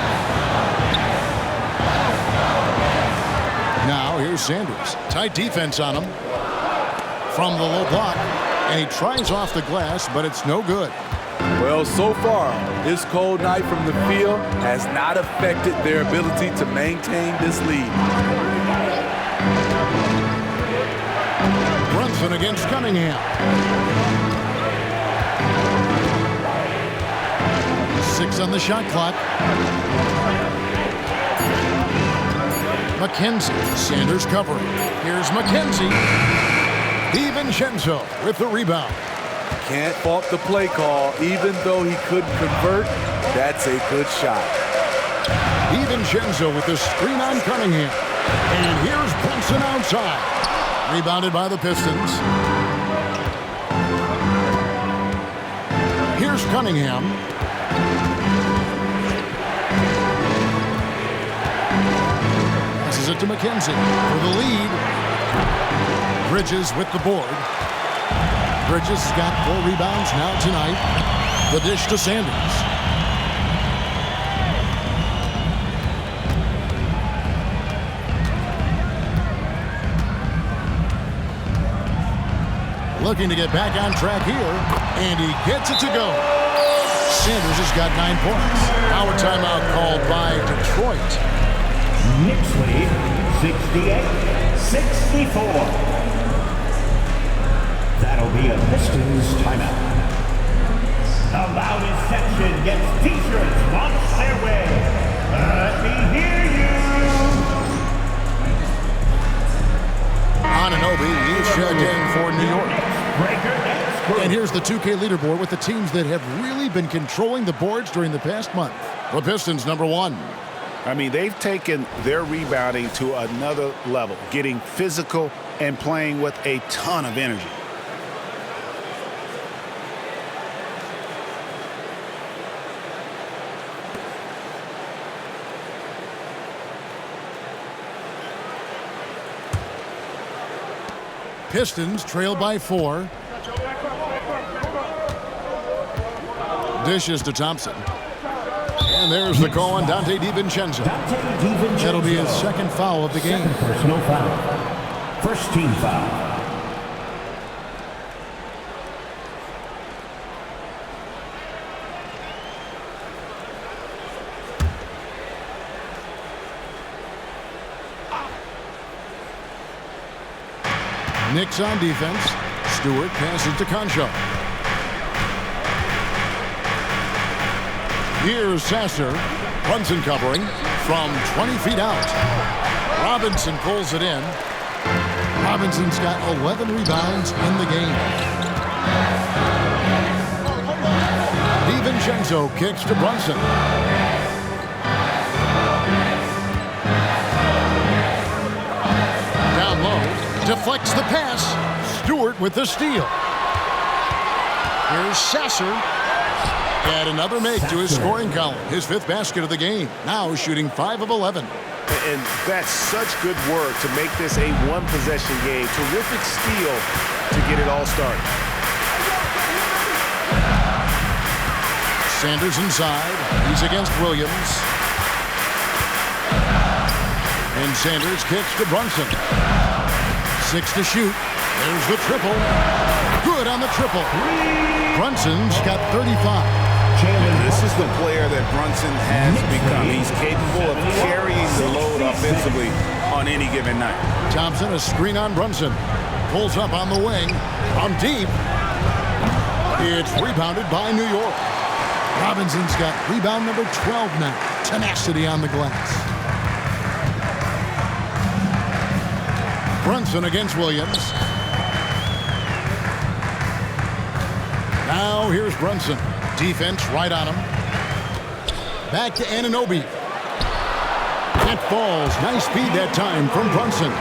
Now here's Sanders. Tight defense on him. From the low block. And he tries off the glass, but it's no good. Well, so far, this cold night from the field has not affected their ability to maintain this lead. Brunson against Cunningham. 6 on the shot clock. McKenzie. Sanders covering. Here's McKenzie. DiVincenzo with the rebound. Can't fault the play call. Even though he couldn't convert, that's a good shot. DiVincenzo with the screen on Cunningham. And here's Brunson outside. Rebounded by the Pistons. Here's Cunningham. Passes it to McKenzie for the lead. Bridges with the board. Bridges has got 4 rebounds now tonight. The dish to Sanders. Looking to get back on track here, and he gets it to go. Sanders has got 9 points. Now a timeout called by Detroit. Knicks lead 68-64. That'll be a Pistons timeout. The loudest section gets t-shirts launched their way. Let me hear you. Anunoby is checked in for New York. Breaker Nets And here's the 2K leaderboard with the teams that have really been controlling the boards during the past month. The Pistons, number 1. I mean, they've taken their rebounding to another level, getting physical and playing with a ton of energy. Pistons trail by 4. Dishes to Thompson. And there's the call on Dante DiVincenzo. That'll be his second foul of the game. Personal foul. First team foul. Knicks on defense. Stewart passes to Concho. Here's Sasser. Brunson covering from 20 feet out. Robinson pulls it in. Robinson's got 11 rebounds in the game. DiVincenzo kicks to Brunson. Down low. Deflects the pass. Stewart with the steal. Here's Sasser. Add another make to his scoring column. His 5th basket of the game. Now shooting 5 of 11. And that's such good work to make this a one-possession game. Terrific steal to get it all started. Sanders inside. He's against Williams. And Sanders kicks to Brunson. 6 to shoot. There's the triple. Good on the triple. Brunson's got 35. This is the player that Brunson has become. He's capable of carrying the load offensively on any given night. Thompson, a screen on Brunson. Pulls up on the wing. On deep. It's rebounded by New York. Robinson's got rebound number 12 now. Tenacity on the glass. Brunson against Williams. Now here's Brunson. Defense right on him. Back to Anunoby. It falls. Nice speed that time from Brunson.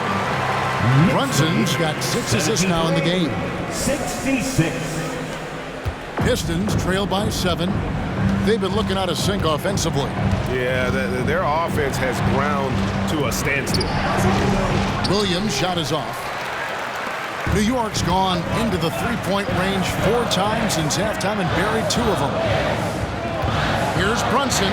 Brunson's got 6 assists now in the game. 66. Pistons trail by 7. They've been looking out of sync offensively. Yeah, their offense has ground to a standstill. Williams' shot is off. New York's gone into the three-point range 4 times since halftime and buried 2 of them. Here's Brunson.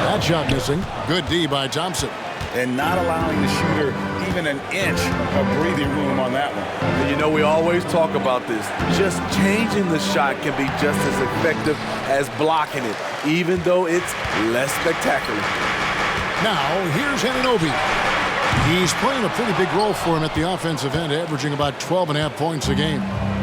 That shot missing. Good D by Thompson. And not allowing the shooter even an inch of breathing room on that one. And you know, we always talk about this. Just changing the shot can be just as effective as blocking it, even though it's less spectacular. Now, here's Anunoby. He's playing a pretty big role for him at the offensive end, averaging about 12.5 points a game.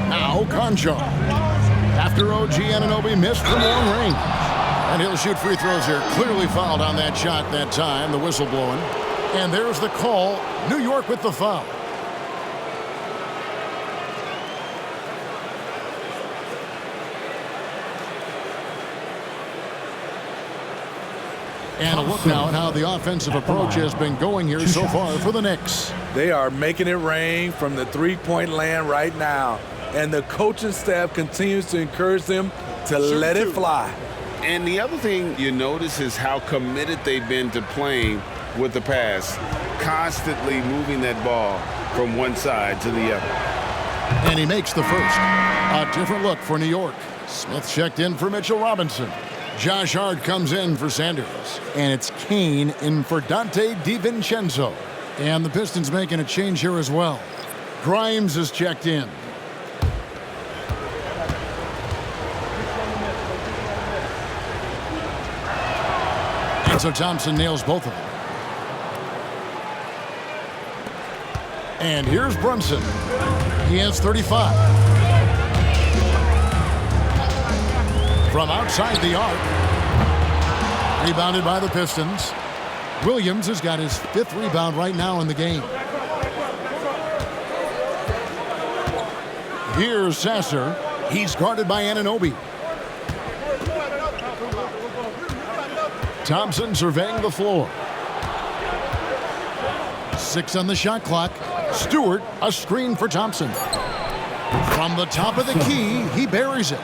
Now, Concho. After OG Anunoby missed from long range. And he'll shoot free throws here. Clearly fouled on that shot that time, the whistle blowing. And there's the call. New York with the foul. And a look now at how the offensive approach has been going here so far for the Knicks. They are making it rain from the three-point land right now. And the coaching staff continues to encourage them to let it fly. And the other thing you notice is how committed they've been to playing with the pass, constantly moving that ball from one side to the other. And he makes the first. A different look for New York. Smith checked in for Mitchell Robinson. Josh Hart comes in for Sanders. And it's Kane in for Dante DiVincenzo. And the Pistons making a change here as well. Grimes is checked in. And so Thompson nails both of them. And here's Brunson. He has 35. From outside the arc. Rebounded by the Pistons. Williams has got his 5th rebound right now in the game. Here's Sasser. He's guarded by Anunoby. Thompson surveying the floor. 6 on the shot clock. Stewart, a screen for Thompson. From the top of the key, he buries it.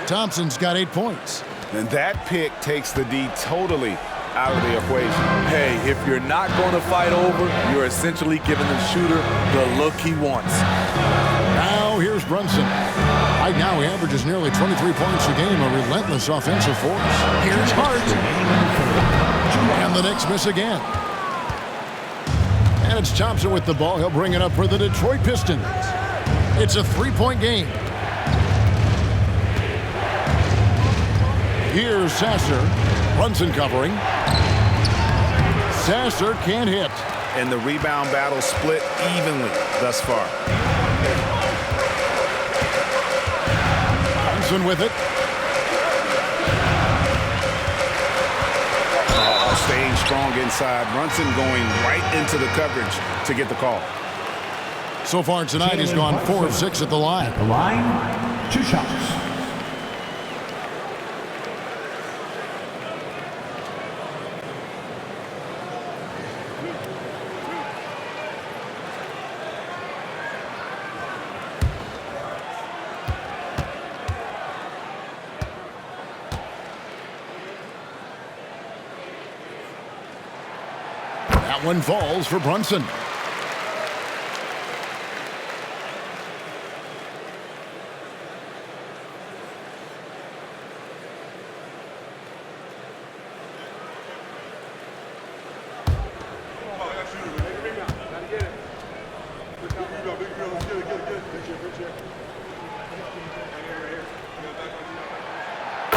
Thompson's got 8 points. And that pick takes the D totally out of the equation. Hey, if you're not going to fight over, you're essentially giving the shooter the look he wants. Now here's Brunson. Right now he averages nearly 23 points a game, a relentless offensive force. Here's Hart. And the Knicks miss again. And it's Thompson with the ball. He'll bring it up for the Detroit Pistons. It's a 3-point game. Here's Sasser. Brunson covering. Sasser can't hit. And the rebound battle split evenly thus far. Brunson with it. Staying strong inside. Brunson going right into the coverage to get the call. So far tonight, he's gone 4 of 6 at the line. The line, 2 shots. That one falls for Brunson.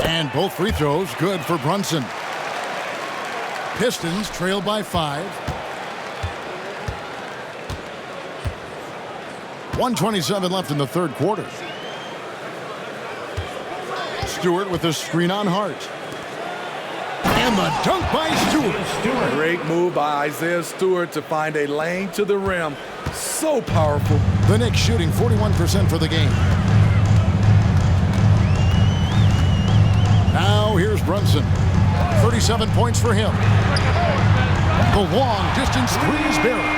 And both free throws good for Brunson. Pistons trail by 5. 1:27 left in the third quarter. Stewart with a screen on Hart. And the dunk by Stewart. Great move by Isaiah Stewart to find a lane to the rim. So powerful. The Knicks shooting 41% for the game. Now here's Brunson. 37 points for him. The long distance three is buried.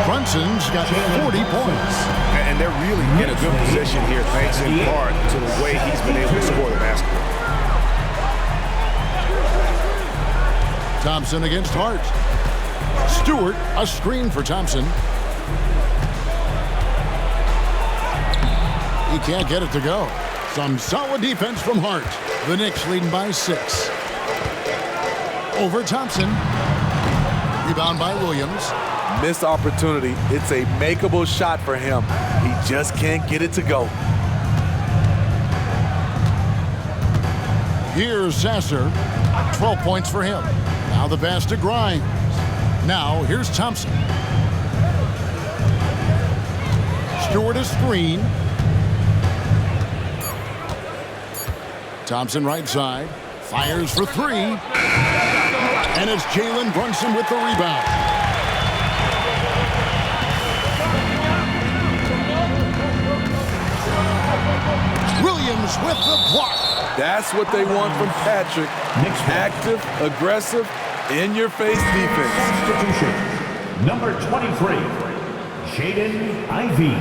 Brunson's got 40 points. And they're really in a good position here, thanks in part to the way he's been able to score the basketball. Thompson against Hart. Stewart, a screen for Thompson. He can't get it to go. Some solid defense from Hart. The Knicks leading by 6. Over Thompson. Rebound by Williams. Missed opportunity. It's a makeable shot for him. He just can't get it to go. Here's Sasser. 12 points for him. Now the pass to Grimes. Now here's Thompson. Stewart a screen. Thompson right side. Fires for 3. And it's Jalen Brunson with the rebound. Williams with the block. That's what they want from Patrick. Active, aggressive, in-your-face defense. Substitution. Number 23, Jaden Ivey.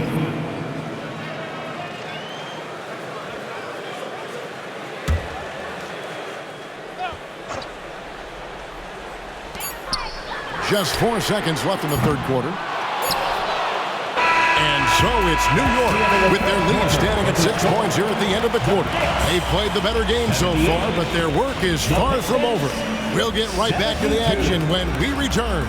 Just 4 seconds left in the third quarter. And so it's New York with their lead standing at 6 points here at the end of the quarter. They've played the better game so far, but their work is far from over. We'll get right back to the action when we return.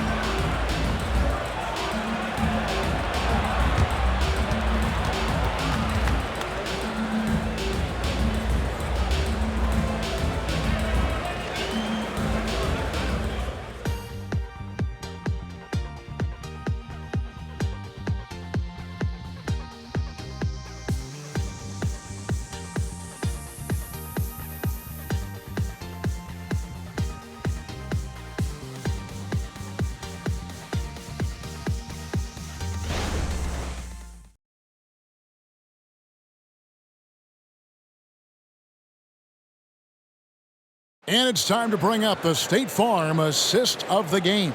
And it's time to bring up the State Farm assist of the game.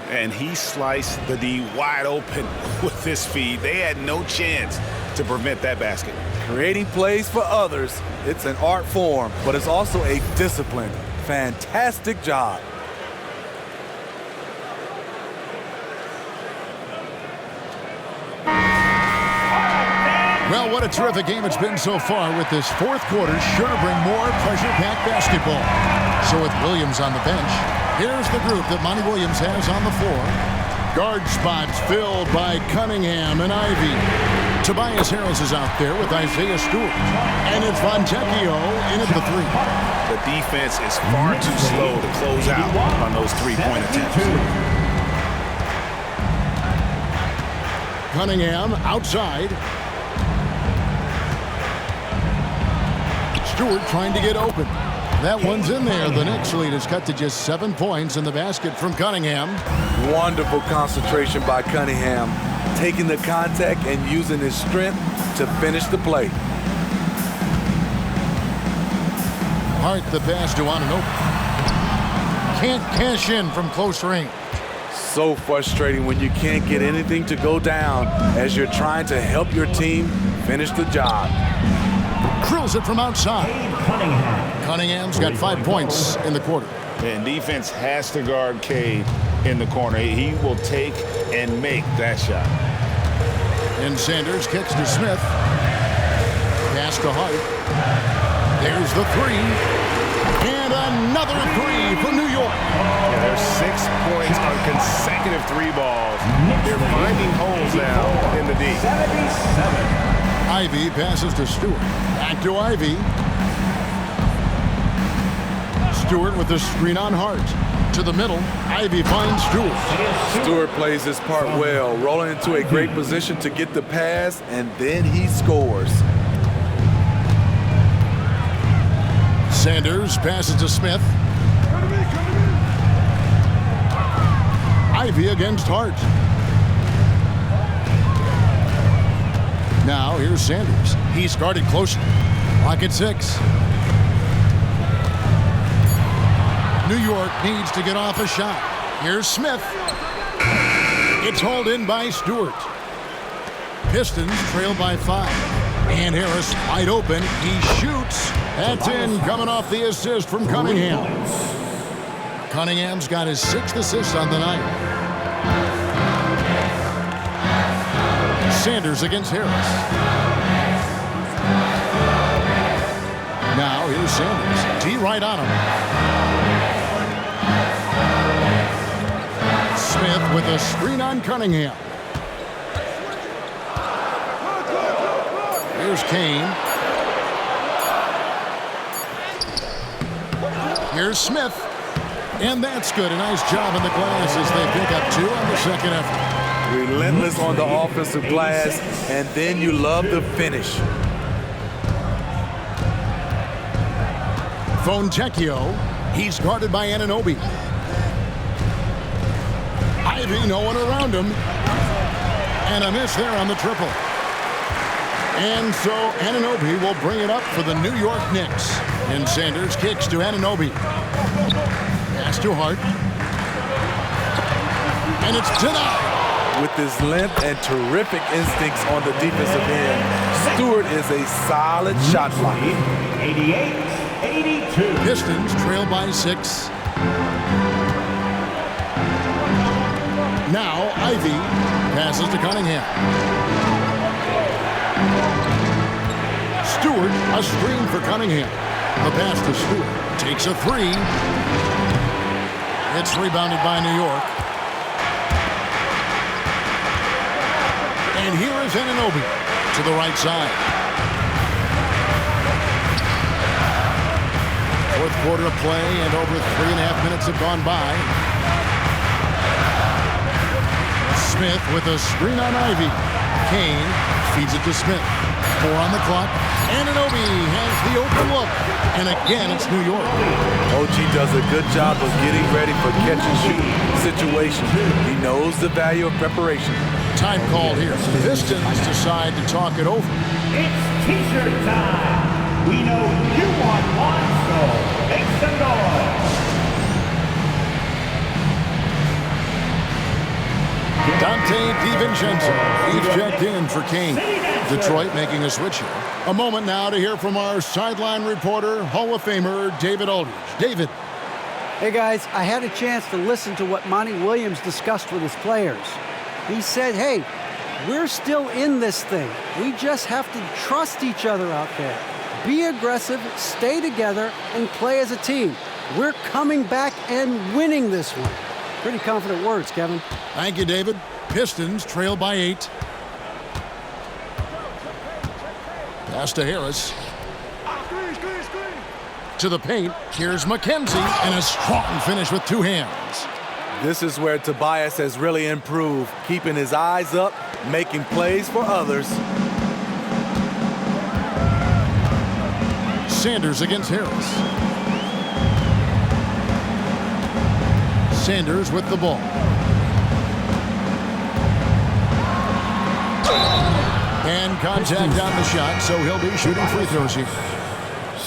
And he sliced the D wide open with his feed. They had no chance to prevent that basket. Creating plays for others, it's an art form, but it's also a discipline. Fantastic job. Well, what a terrific game it's been so far, with this fourth quarter sure to bring more pressure-packed basketball. So with Williams on the bench, here's the group that Monty Williams has on the floor. Guard spots filled by Cunningham and Ivy. Tobias Harris is out there with Isaiah Stewart. And it's Fontecchio in at the three. The defense is far too slow to close out on those three-point attempts. Cunningham outside. Stewart trying to get open. That one's in there. The Knicks lead is cut to just 7 points in the basket from Cunningham. Wonderful concentration by Cunningham, taking the contact and using his strength to finish the play. Hart the pass to Anunoby. Can't cash in from close range. So frustrating when you can't get anything to go down as you're trying to help your team finish the job. Drills it from outside. Cunningham's got 5 points in the quarter. And defense has to guard Cade in the corner. He will take and make that shot. And Sanders kicks to Smith. Pass to Hart. There's the three. And another three for New York. Yeah, there's 6 points on consecutive three balls. They're finding holes now in the D. 77. Ivy passes to Stewart. Back to Ivy. Stewart with the screen on Hart. To the middle. Ivy finds Stewart. Stewart plays his part well, rolling into a great position to get the pass, and then he scores. Sanders passes to Smith. Ivy against Hart. Now here's Sanders. He's guarded closer. Clock at 6. New York needs to get off a shot. Here's Smith. It's hauled in by Stewart. Pistons trail by 5. And Harris wide open. He shoots. That's in, coming off the assist from Cunningham. Cunningham's got his 6th assist on the night. Sanders against Harris. Now here's Sanders. T right on him. Smith with a screen on Cunningham. Here's Kane. Here's Smith. And that's good. A nice job in the glass as they pick up 2 on the second effort. Relentless on the offensive glass, and then you love the finish. Fontecchio. He's guarded by Anunoby. Ivy, no one around him. And a miss there on the triple. And so Anunoby will bring it up for the New York Knicks. And Sanders kicks to Anunoby. Pass to Hart. And it's denied. With his length and terrific instincts on the defensive end, Stewart is a solid shot blocker. 88-82. Pistons trail by 6. Now Ivy passes to Cunningham. Stewart, a screen for Cunningham. The pass to Stewart. Takes a 3. It's rebounded by New York. And here is Anunoby to the right side. Fourth quarter of play, and over 3.5 minutes have gone by. Smith with a screen on Ivy. Kane feeds it to Smith. 4 on the clock. Anunoby has the open look. And again, it's New York. OG does a good job of getting ready for catch-and-shoot situations. He knows the value of preparation. Time called here. Pistons decide to talk it over. It's T-shirt time. We know you want one, so Make some noise. Dante DiVincenzo. He's checked in for Kane. Detroit making a switch here. A moment now to hear from our sideline reporter, Hall of Famer David Aldridge. David. Hey guys, I had a chance to listen to what Monty Williams discussed with his players. He said, hey, we're still in this thing. We just have to trust each other out there. Be aggressive, stay together, and play as a team. We're coming back and winning this one. Pretty confident words, Kevin. Thank you, David. Pistons trail by 8. Pass to Harris. To the paint. Here's McKenzie, and a strong finish with 2 hands. This is where Tobias has really improved, keeping his eyes up, making plays for others. Sanders against Harris. Sanders with the ball. And contact on the shot, so he'll be shooting free throws here.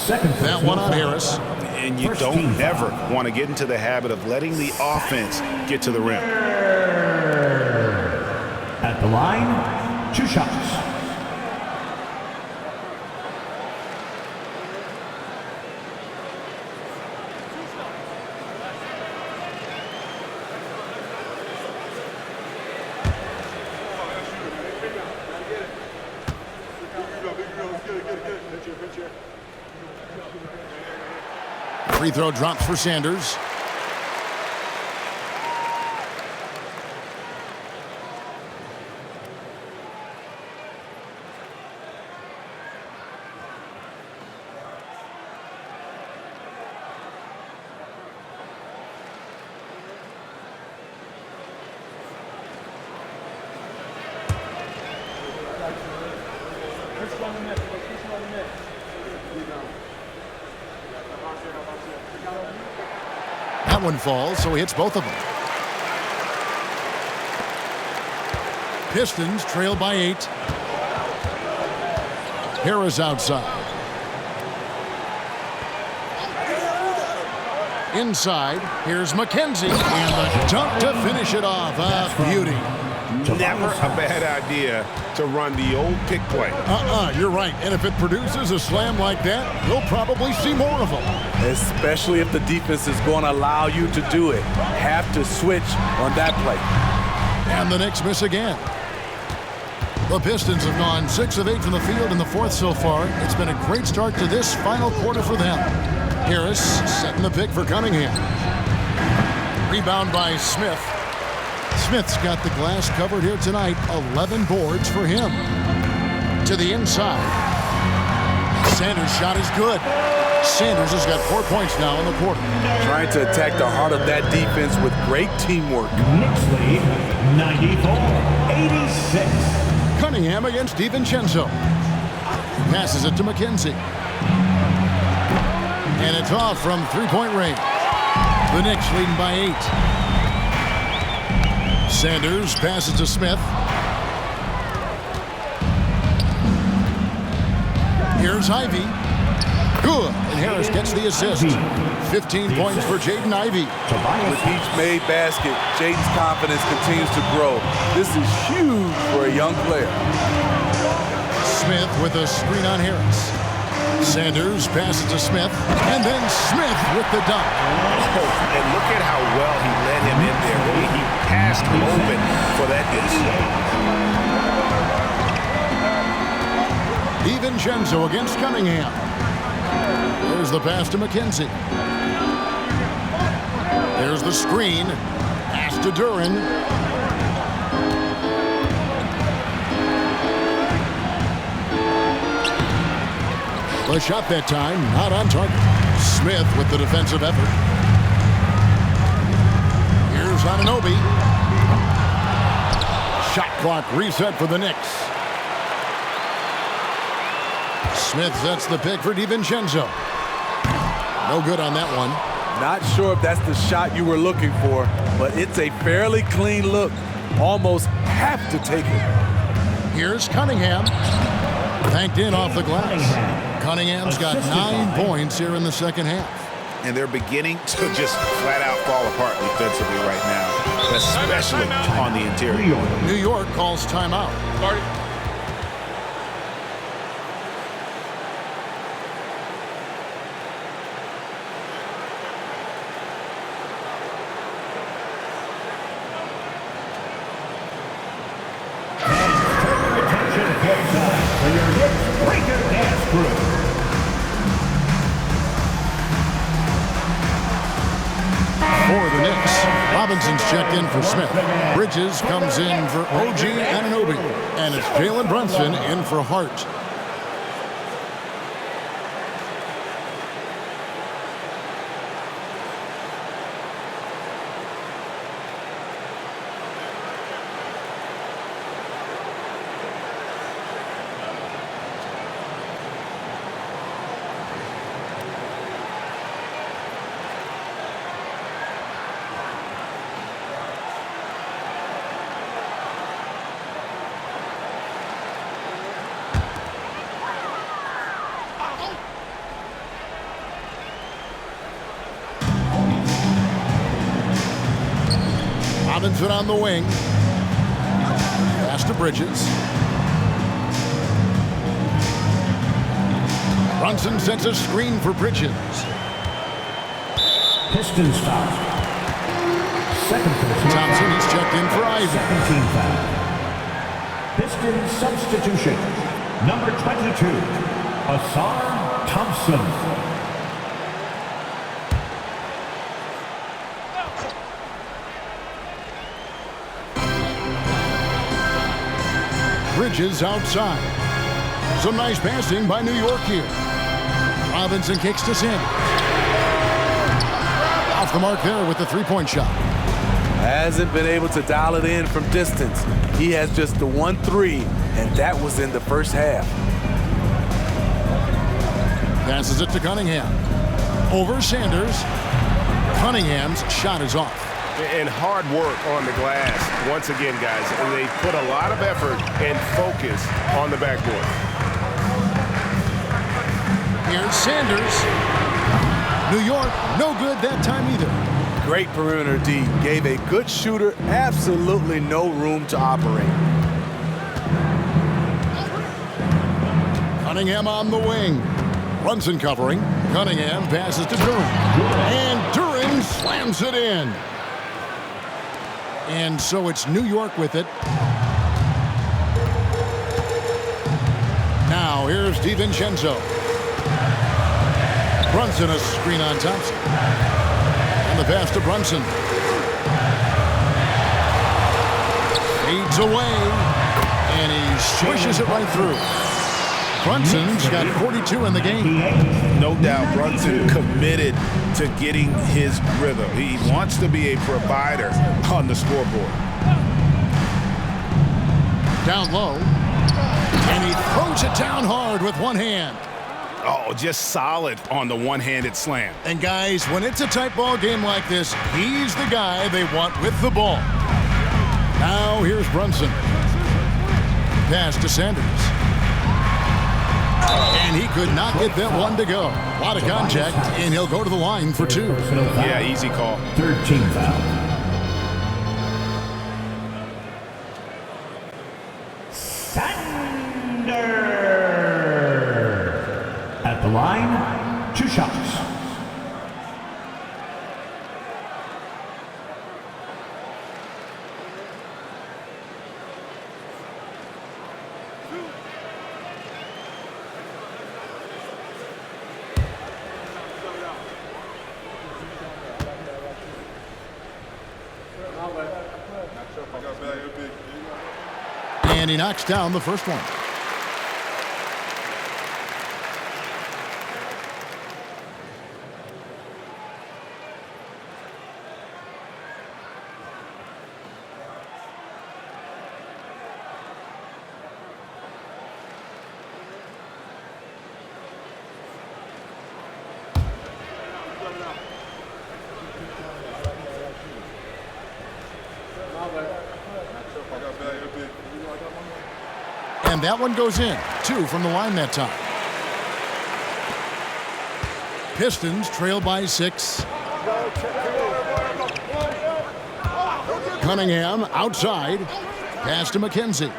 That one on Harris. And you don't ever want to get into the habit of letting the offense get to the rim. At the line, 2 shots. Free throw drops for Sanders. That one falls, so he hits both of them. Pistons trail by 8. Harris outside. Inside, here's McKenzie, and the dunk to finish it off. A beauty. Never a bad idea to run the old pick play. You're right. And if it produces a slam like that, we'll probably see more of them. Especially if the defense is going to allow you to do it. Have to switch on that play. And the Knicks miss again. The Pistons have gone 6 of 8 from the field in the 4th so far. It's been a great start to this final quarter for them. Harris setting the pick for Cunningham. Rebound by Smith. Smith's got the glass covered here tonight. 11 boards for him. To the inside. Sanders' shot is good. Sanders has got 4 points now in the quarter. Trying to attack the heart of that defense with great teamwork. Knicks lead 94-86. Cunningham against DiVincenzo. Passes it to McKenzie. And it's off from 3-point range. The Knicks leading by 8. Sanders passes to Smith. Here's Ivy. Good. And Harris gets the assist. 15 points for Jaden Ivey. With each made basket, Jaden's confidence continues to grow. This is huge for a young player. Smith with a screen on Harris. Sanders passes to Smith, and then Smith with the dunk. And look at how well he led him in there. He passed open for that DiVincenzo against Cunningham. There's the pass to McKenzie. There's the screen. Pass to Duran. The shot that time, not on target. Smith with the defensive effort. Here's Anunoby. Shot clock reset for the Knicks. Smith sets the pick for DiVincenzo. No good on that one. Not sure if that's the shot you were looking for, but it's a fairly clean look. Almost have to take it. Here's Cunningham. Banked in off the glass. Cunningham's got 9 points here in the second half. and they're beginning to just flat out fall apart defensively right now, especially on the interior. New York calls timeout. For your Knicks Breaker Dance Crew. For the Knicks, Robinson's checked in for Smith. Bridges comes in for OG Anunoby. And it's Jalen Brunson in for Hart. Robinson on the wing. Pass to Bridges. Brunson sets a screen for Bridges. Pistons foul. Second person. Thompson is checked in for Ivy. Second team foul. Pistons substitution. Number 22, Asar Thompson. Bridges outside. Some nice passing by New York here. Robinson kicks to Sanders. Off the mark there with the three-point shot. Hasn't been able to dial it in from distance. He has just the 1-3, and that was in the first half. Passes it to Cunningham. Over Sanders. Cunningham's shot is off. And hard work on the glass. Once again, guys, they put a lot of effort and focus on the backboard. Here's Sanders. New York, no good that time either. Great perimeter D. Gave a good shooter absolutely no room to operate. Cunningham on the wing. Brunson covering. Cunningham passes to Duren. And Duren slams it in. And so it's New York with it. Now here's DiVincenzo. Brunson a screen on Thompson. And the pass to Brunson. Fades away. And he swishes it right through. Brunson's got 42 in the game. No doubt Brunson committed to getting his rhythm. He wants to be a provider on the scoreboard. Down low. And he throws it down hard with one hand. Oh, just solid on the one-handed slam. And guys, when it's a tight ball game like this, he's the guy they want with the ball. Now here's Brunson. Pass to Sanders. And he could not get that one to go. A lot of contact, and he'll go to the line for two. Yeah, easy call. Third team foul. Sander at the line, 2 shots. And he knocks down the first one. And that one goes in. 2 from the line that time. Pistons trail by 6. Cunningham outside. Pass to McKenzie.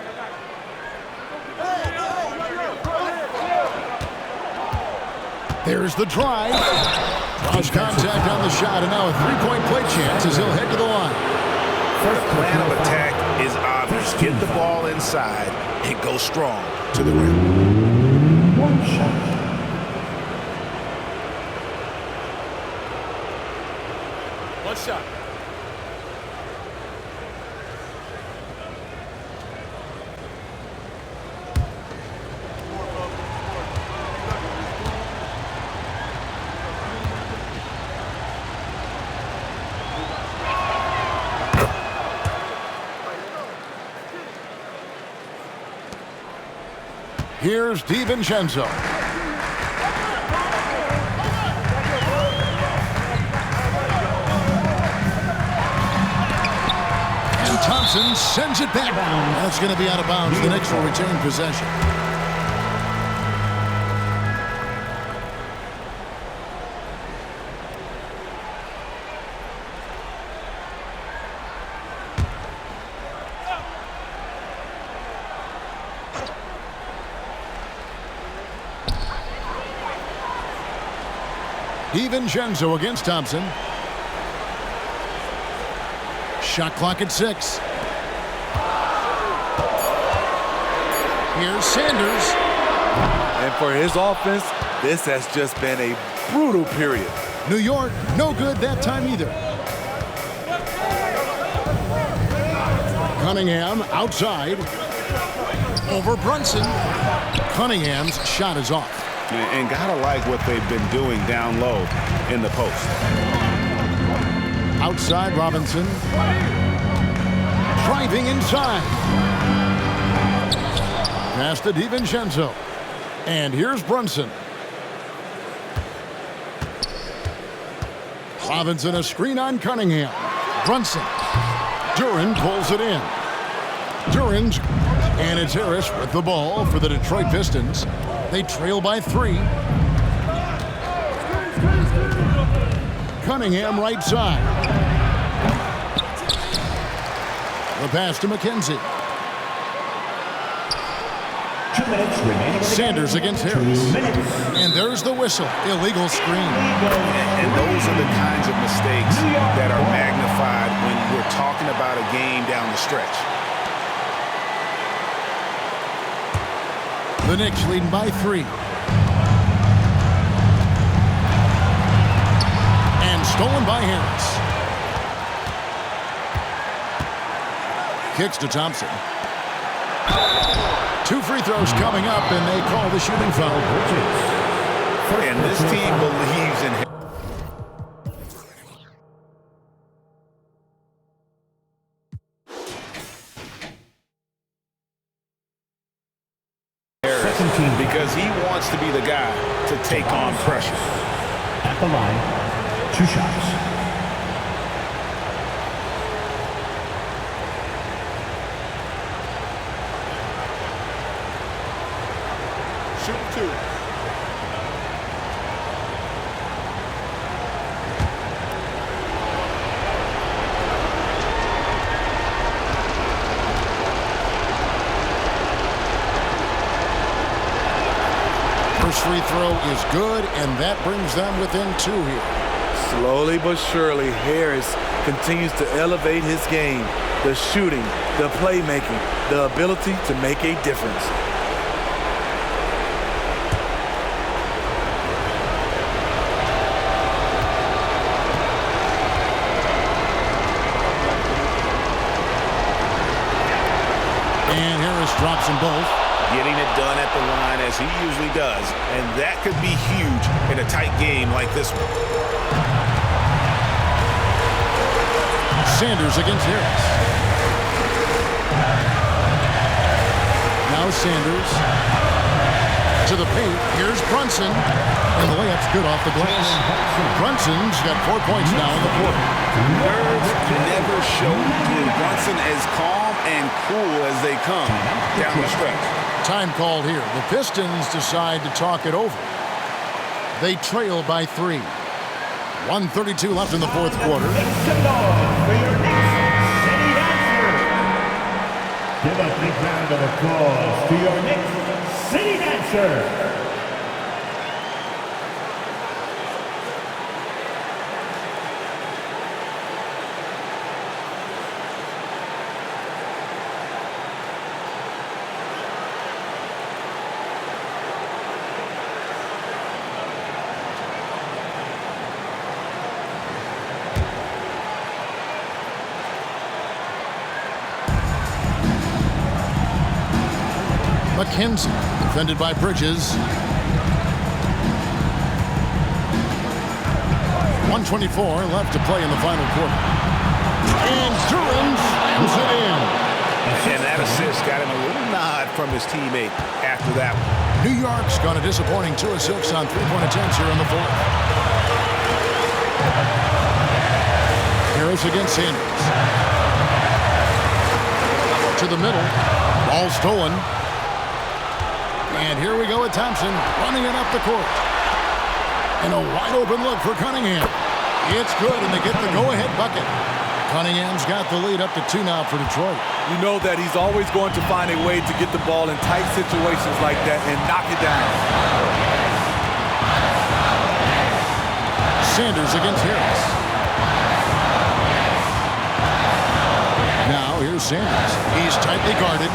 There's the drive. Cross contact on the shot, and now a three-point play chance as he'll head to the line. The plan of attack is obvious. Get the ball inside and go strong to the rim. One shot. One shot. Here's DiVincenzo. And Thompson sends it back. That's going to be out of bounds. The Knicks will retain possession. DiVincenzo against Thompson. Shot clock at 6. Here's Sanders. And for his offense, this has just been a brutal period. New York, no good that time either. Cunningham outside. Over Brunson. Cunningham's shot is off. And gotta like what they've been doing down low in the post. Outside Robinson. Driving inside. Pass to DiVincenzo. And here's Brunson. Robinson a screen on Cunningham. Brunson. Duran pulls it in. Duran's. And it's Harris with the ball for the Detroit Pistons. They trail by 3. Cunningham right side. The pass to McKenzie. 2 minutes remaining. Sanders against Harris. And there's the whistle. Illegal screen. And those are the kinds of mistakes that are magnified when we're talking about a game down the stretch. The Knicks leading by 3. And stolen by Harris. Kicks to Thompson. 2 free throws coming up, and they call the shooting foul. And this team believes in him. Because he wants to be the guy to take on pressure. At the line, 2 shots. Shoot 2. First free throw is good, and that brings them within 2 here. Slowly but surely, Harris continues to elevate his game. The shooting, the playmaking, the ability to make a difference. And Harris drops them both. Getting it done at the line as he usually does. And that could be huge in a tight game like this one. Sanders against Harris. Now Sanders to the paint. Here's Brunson. And the layup's good off the glass. Brunson's got 4 points now in the quarter. Nerves never show through. Brunson as calm and cool as they come down the stretch. Time called here. The Pistons decide to talk it over. They trail by 3. 1:32 left in the fourth quarter. Make some noise for your Knicks City Dancer. Give a big round of applause to your Knicks City Dancer. McKenzie, defended by Bridges. 1:24 left to play in the final quarter. And Duran slams it in. And that assist got him a little nod from his teammate after that one. New York's got a disappointing 2 of 6 on three-point attempts here in the fourth. Harris against Sanders. To the middle. Ball stolen. And here we go with Thompson running it up the court. And a wide open look for Cunningham. It's good, and they get the go-ahead bucket. Cunningham's got the lead up to 2 now for Detroit. You know that he's always going to find a way to get the ball in tight situations like that and knock it down. Sanders against Harris. Now here's Sanders. He's tightly guarded.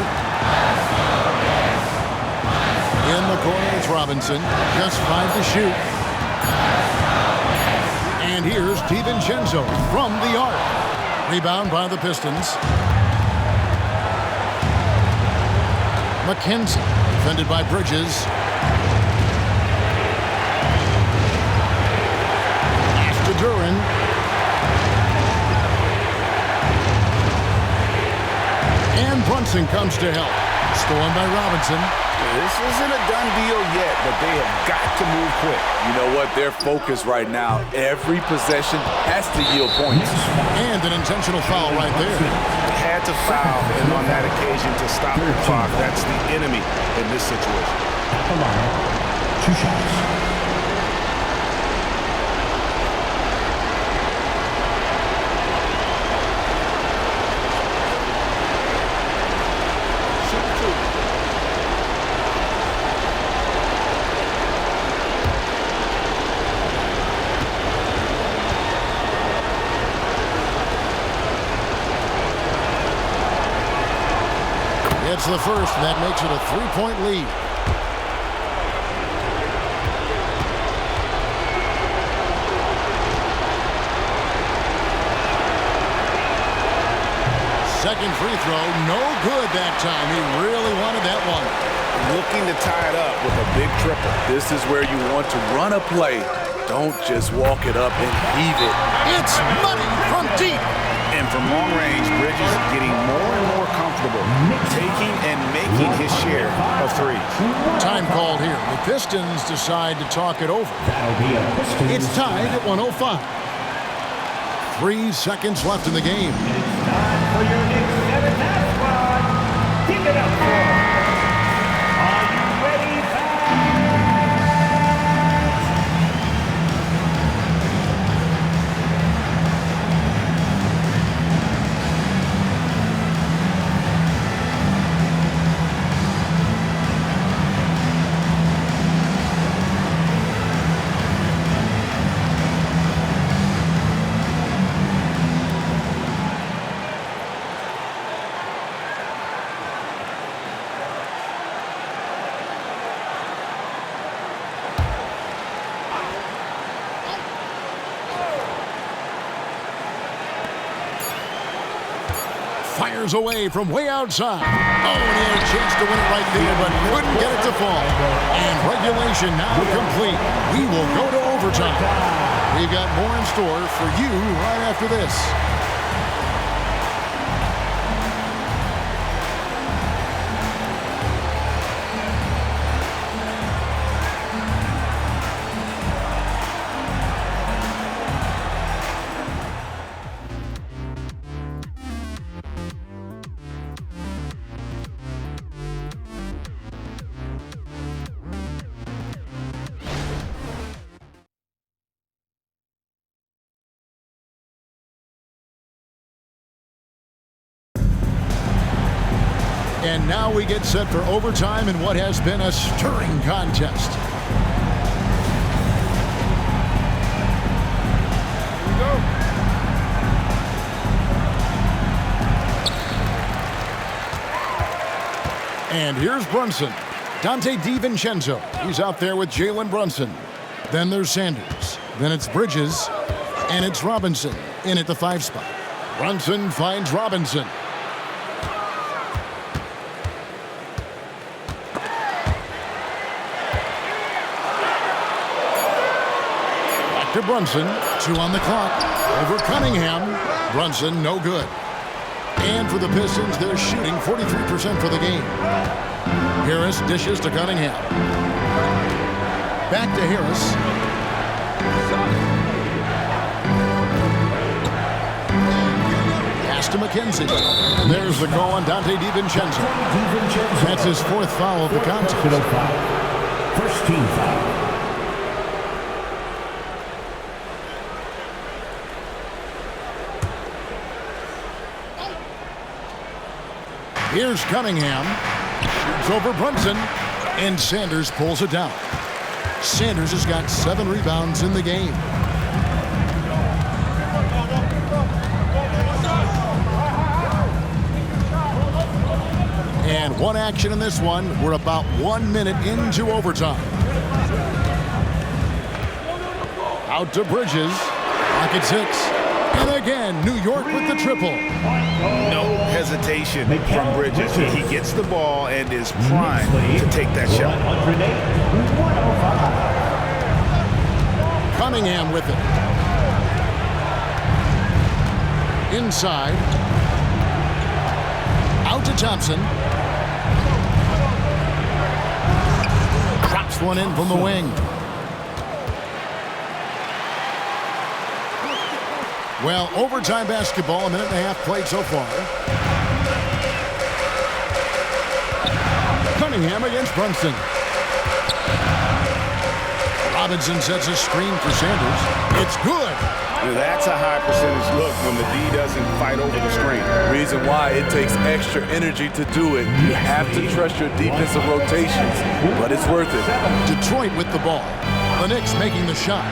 In the corner, it's Robinson. Just 5 to shoot. And here's DiVincenzo from the arc. Rebound by the Pistons. McKenzie, defended by Bridges. Pass to Duran. And Brunson comes to help. Stolen by Robinson. This isn't a done deal yet, but they have got to move quick. You know what? They're focused right now. Every possession has to yield points. And an intentional foul right there. Had to foul, and on that occasion to stop the clock. That's the enemy in this situation. Come on. 2 shots. It's the first, and that makes it a 3-point lead. Second free throw, no good that time. He really wanted that one. Looking to tie it up with a big triple. This is where you want to run a play. Don't just walk it up and heave it. It's money from deep. And from long range, Bridges getting more and more comfortable taking and making his share of threes. Time called here. The Pistons decide to talk it over. It's tied at 105. 3 seconds left in the game. It's time for your Knicks 7-half squad. Keep it up for. Are you ready, fans? Fires away from way outside. Oh, and he had a chance to win it right there, but couldn't get it to fall. And regulation now complete. We will go to overtime. We've got more in store for you right after this. And now we get set for overtime in what has been a stirring contest. And here's Brunson. Dante DiVincenzo. He's out there with Jalen Brunson. Then there's Sanders. Then it's Bridges. And it's Robinson in at the 5 spot. Brunson finds Robinson. Back to Brunson. 2 on the clock. Over Cunningham. Brunson, no good. And for the Pistons, they're shooting 43% for the game. Harris dishes to Cunningham. Back to Harris. Pass to McKenzie. There's the call on Dante DiVincenzo. That's his 4th foul of the contest. First team foul. Here's Cunningham. Shoots over Brunson. And Sanders pulls it down. Sanders has got 7 rebounds in the game. And 1 action in this one. We're about 1 minute into overtime. Out to Bridges. Rockets 6. And again, New York with the triple. No hesitation from Bridges. He gets the ball and is primed to take that shot. Cunningham with it. Inside. Out to Thompson. Drops one in from the wing. Well, overtime basketball, 1.5 minutes played so far. Cunningham against Brunson. Robinson sets a screen for Sanders. It's good. That's a high percentage look when the D doesn't fight over the screen. Reason why it takes extra energy to do it. You have to trust your defensive rotations, but it's worth it. Detroit with the ball. The Knicks making the shot.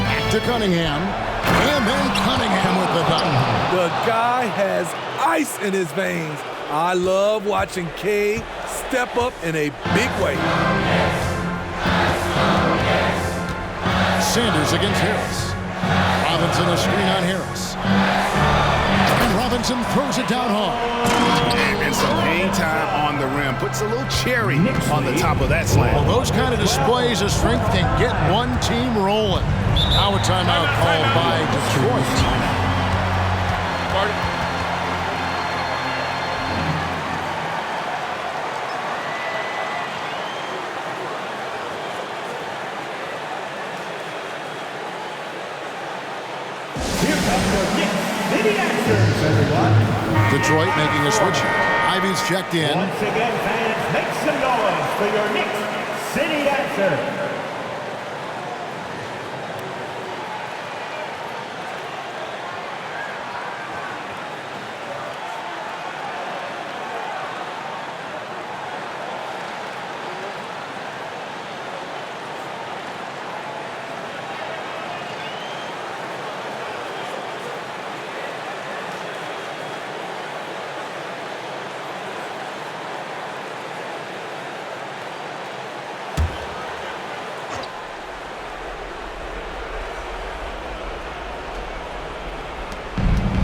Back to Cunningham. And then Cunningham with the dunk. The guy has ice in his veins. I love watching K step up in a big way. Sanders against Harris. Robinson a screen on Harris. And Robinson throws it down hard. And some hang time on the rim. Puts a little cherry on the top of that slam. Well, those kind of displays of strength can get one team rolling. Now a timeout called by Detroit. Here comes your Knicks City Dancers, everyone. Detroit making a switch. Ivy's checked in. Once again, fans, make some noise for your Knicks City Dancers.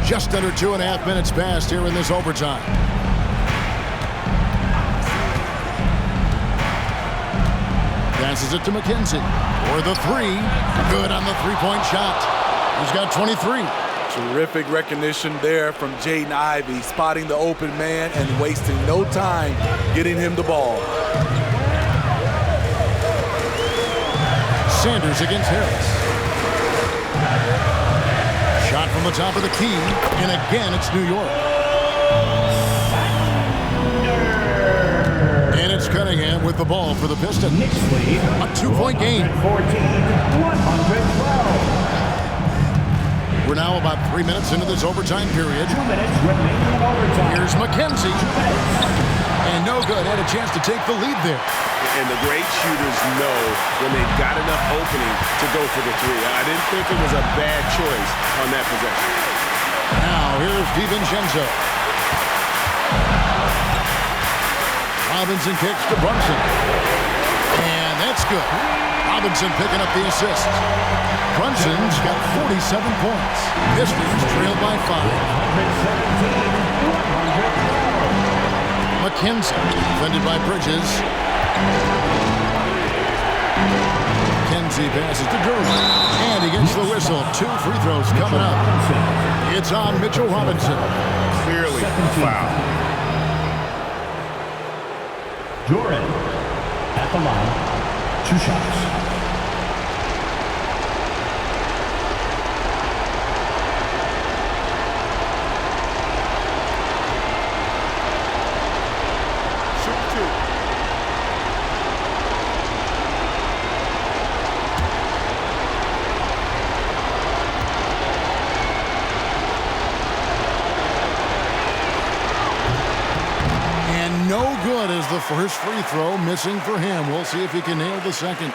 Just under 2.5 minutes passed here in this overtime. Passes it to McKenzie. For the 3. Good on the 3-point shot. He's got 23. Terrific recognition there from Jaden Ivey, spotting the open man and wasting no time getting him the ball. Sanders against Harris. Shot from the top of the key, and again it's New York. And it's Cunningham with the ball for the Pistons. Knicks lead. A 2-point game. 114. We're now about 3 minutes into this overtime period. 2 minutes remaining in overtime. Here's McKenzie. And no good. Had a chance to take the lead there. And the great shooters know when they've got enough opening to go for the three. I didn't think it was a bad choice on that possession. Now here's DiVincenzo. Robinson kicks to Brunson. And that's good. Robinson picking up the assist. Brunson's got 47 points. Pistons trailed by 5. McKenzie, defended by Bridges. McKenzie passes to Durham. And he gets the whistle. 2 free throws coming up. It's on Mitchell Robinson. Clearly a foul. Jordan at the line. 2 shots. No good as the first free throw missing for him. We'll see if he can nail the second.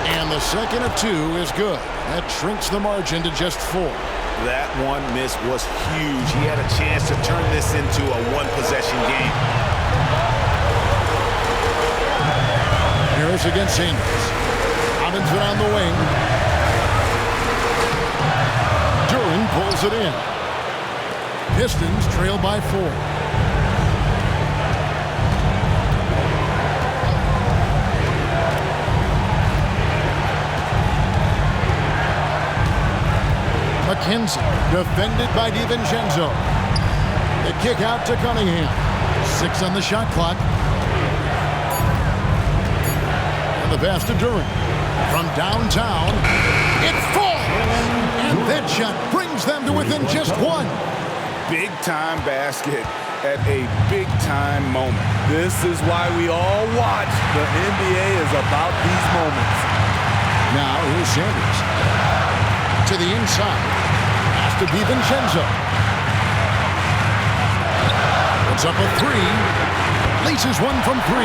And the second of 2 is good. That shrinks the margin to just 4. That one miss was huge. He had a chance to turn this into a one-possession game. Harris against Sanders. Robinson on the wing. Duran pulls it in. Pistons trail by 4. McKenzie, defended by DiVincenzo. The kick out to Cunningham. 6 on the shot clock. And the pass to Duran. From downtown, it falls! And that shot brings them to within just 1. Big-time basket at a big-time moment. This is why we all watch. The NBA is about these moments. Now here's Sanders. To the inside. Pass to DiVincenzo. Puts up a 3. Laces one from 3.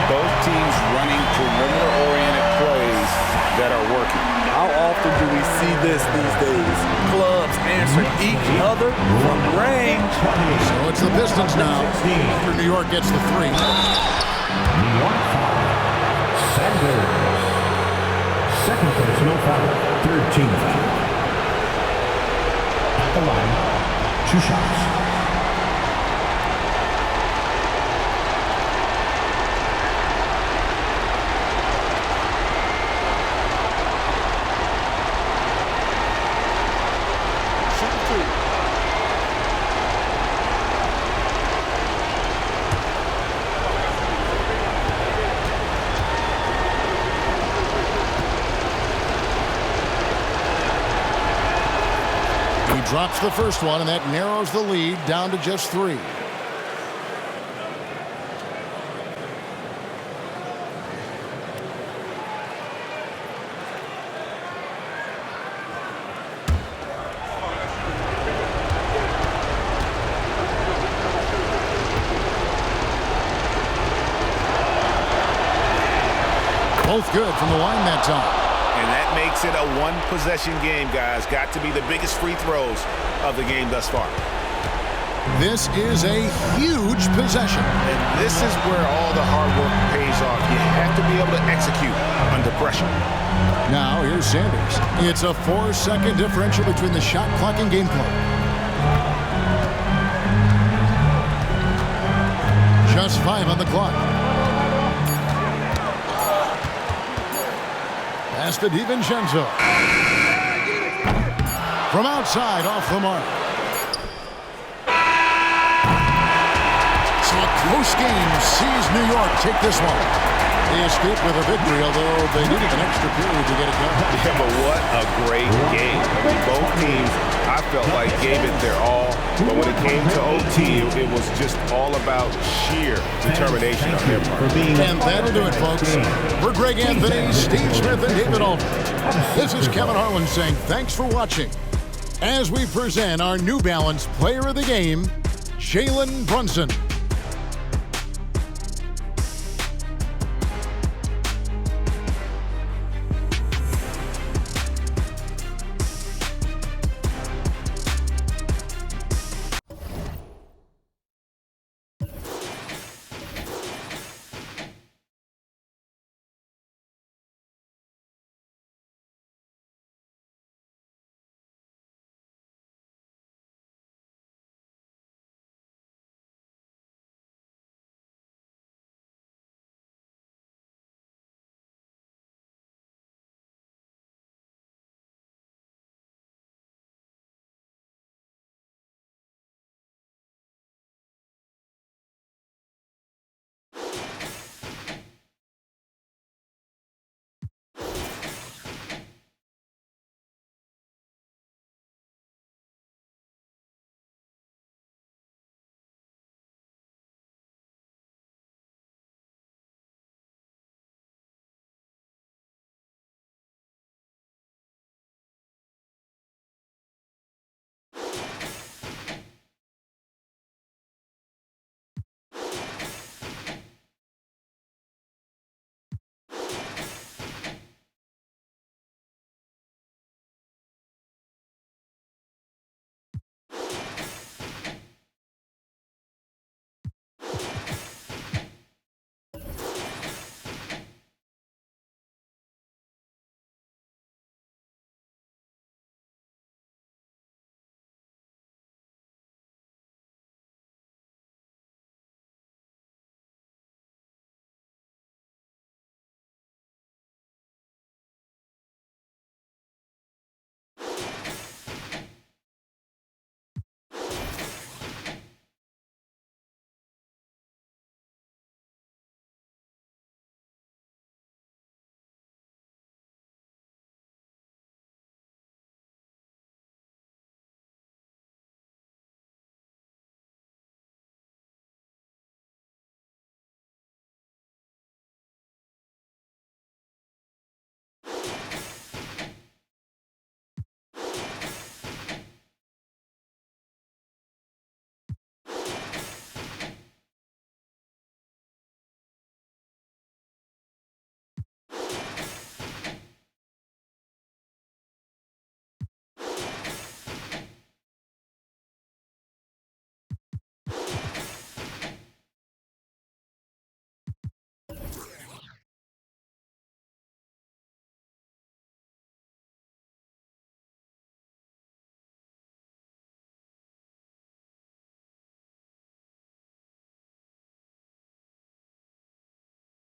Both teams running perimeter-oriented plays that are working. How often do we see this these days? Clubs answering each other from range. So it's the Pistons now. After New York gets the 3. New York foul. Sanders. Second personal foul. 3rd team foul. At the line. 2 shots. Drops the first one, and that narrows the lead down to just 3. Both good from the line that time. And that makes it a one-possession game, guys. Got to be the biggest free throws of the game thus far. This is a huge possession. And this is where all the hard work pays off. You have to be able to execute under pressure. Now, here's Sanders. It's a 4-second differential between the shot clock and game clock. Just 5 on the clock. Pass to DiVincenzo. From outside, off the mark. So a close game sees New York take this one. They escaped with a victory, although they needed an extra period to get it done. Yeah, but what a great game. I mean, both teams, I felt like, gave it their all. But when it came to OT, it was just all about sheer determination on their part. And that'll do it, folks. For Greg Anthony, Steve Smith, and David Aldridge, this is Kevin Harlan saying thanks for watching as we present our New Balance Player of the Game, Jalen Brunson.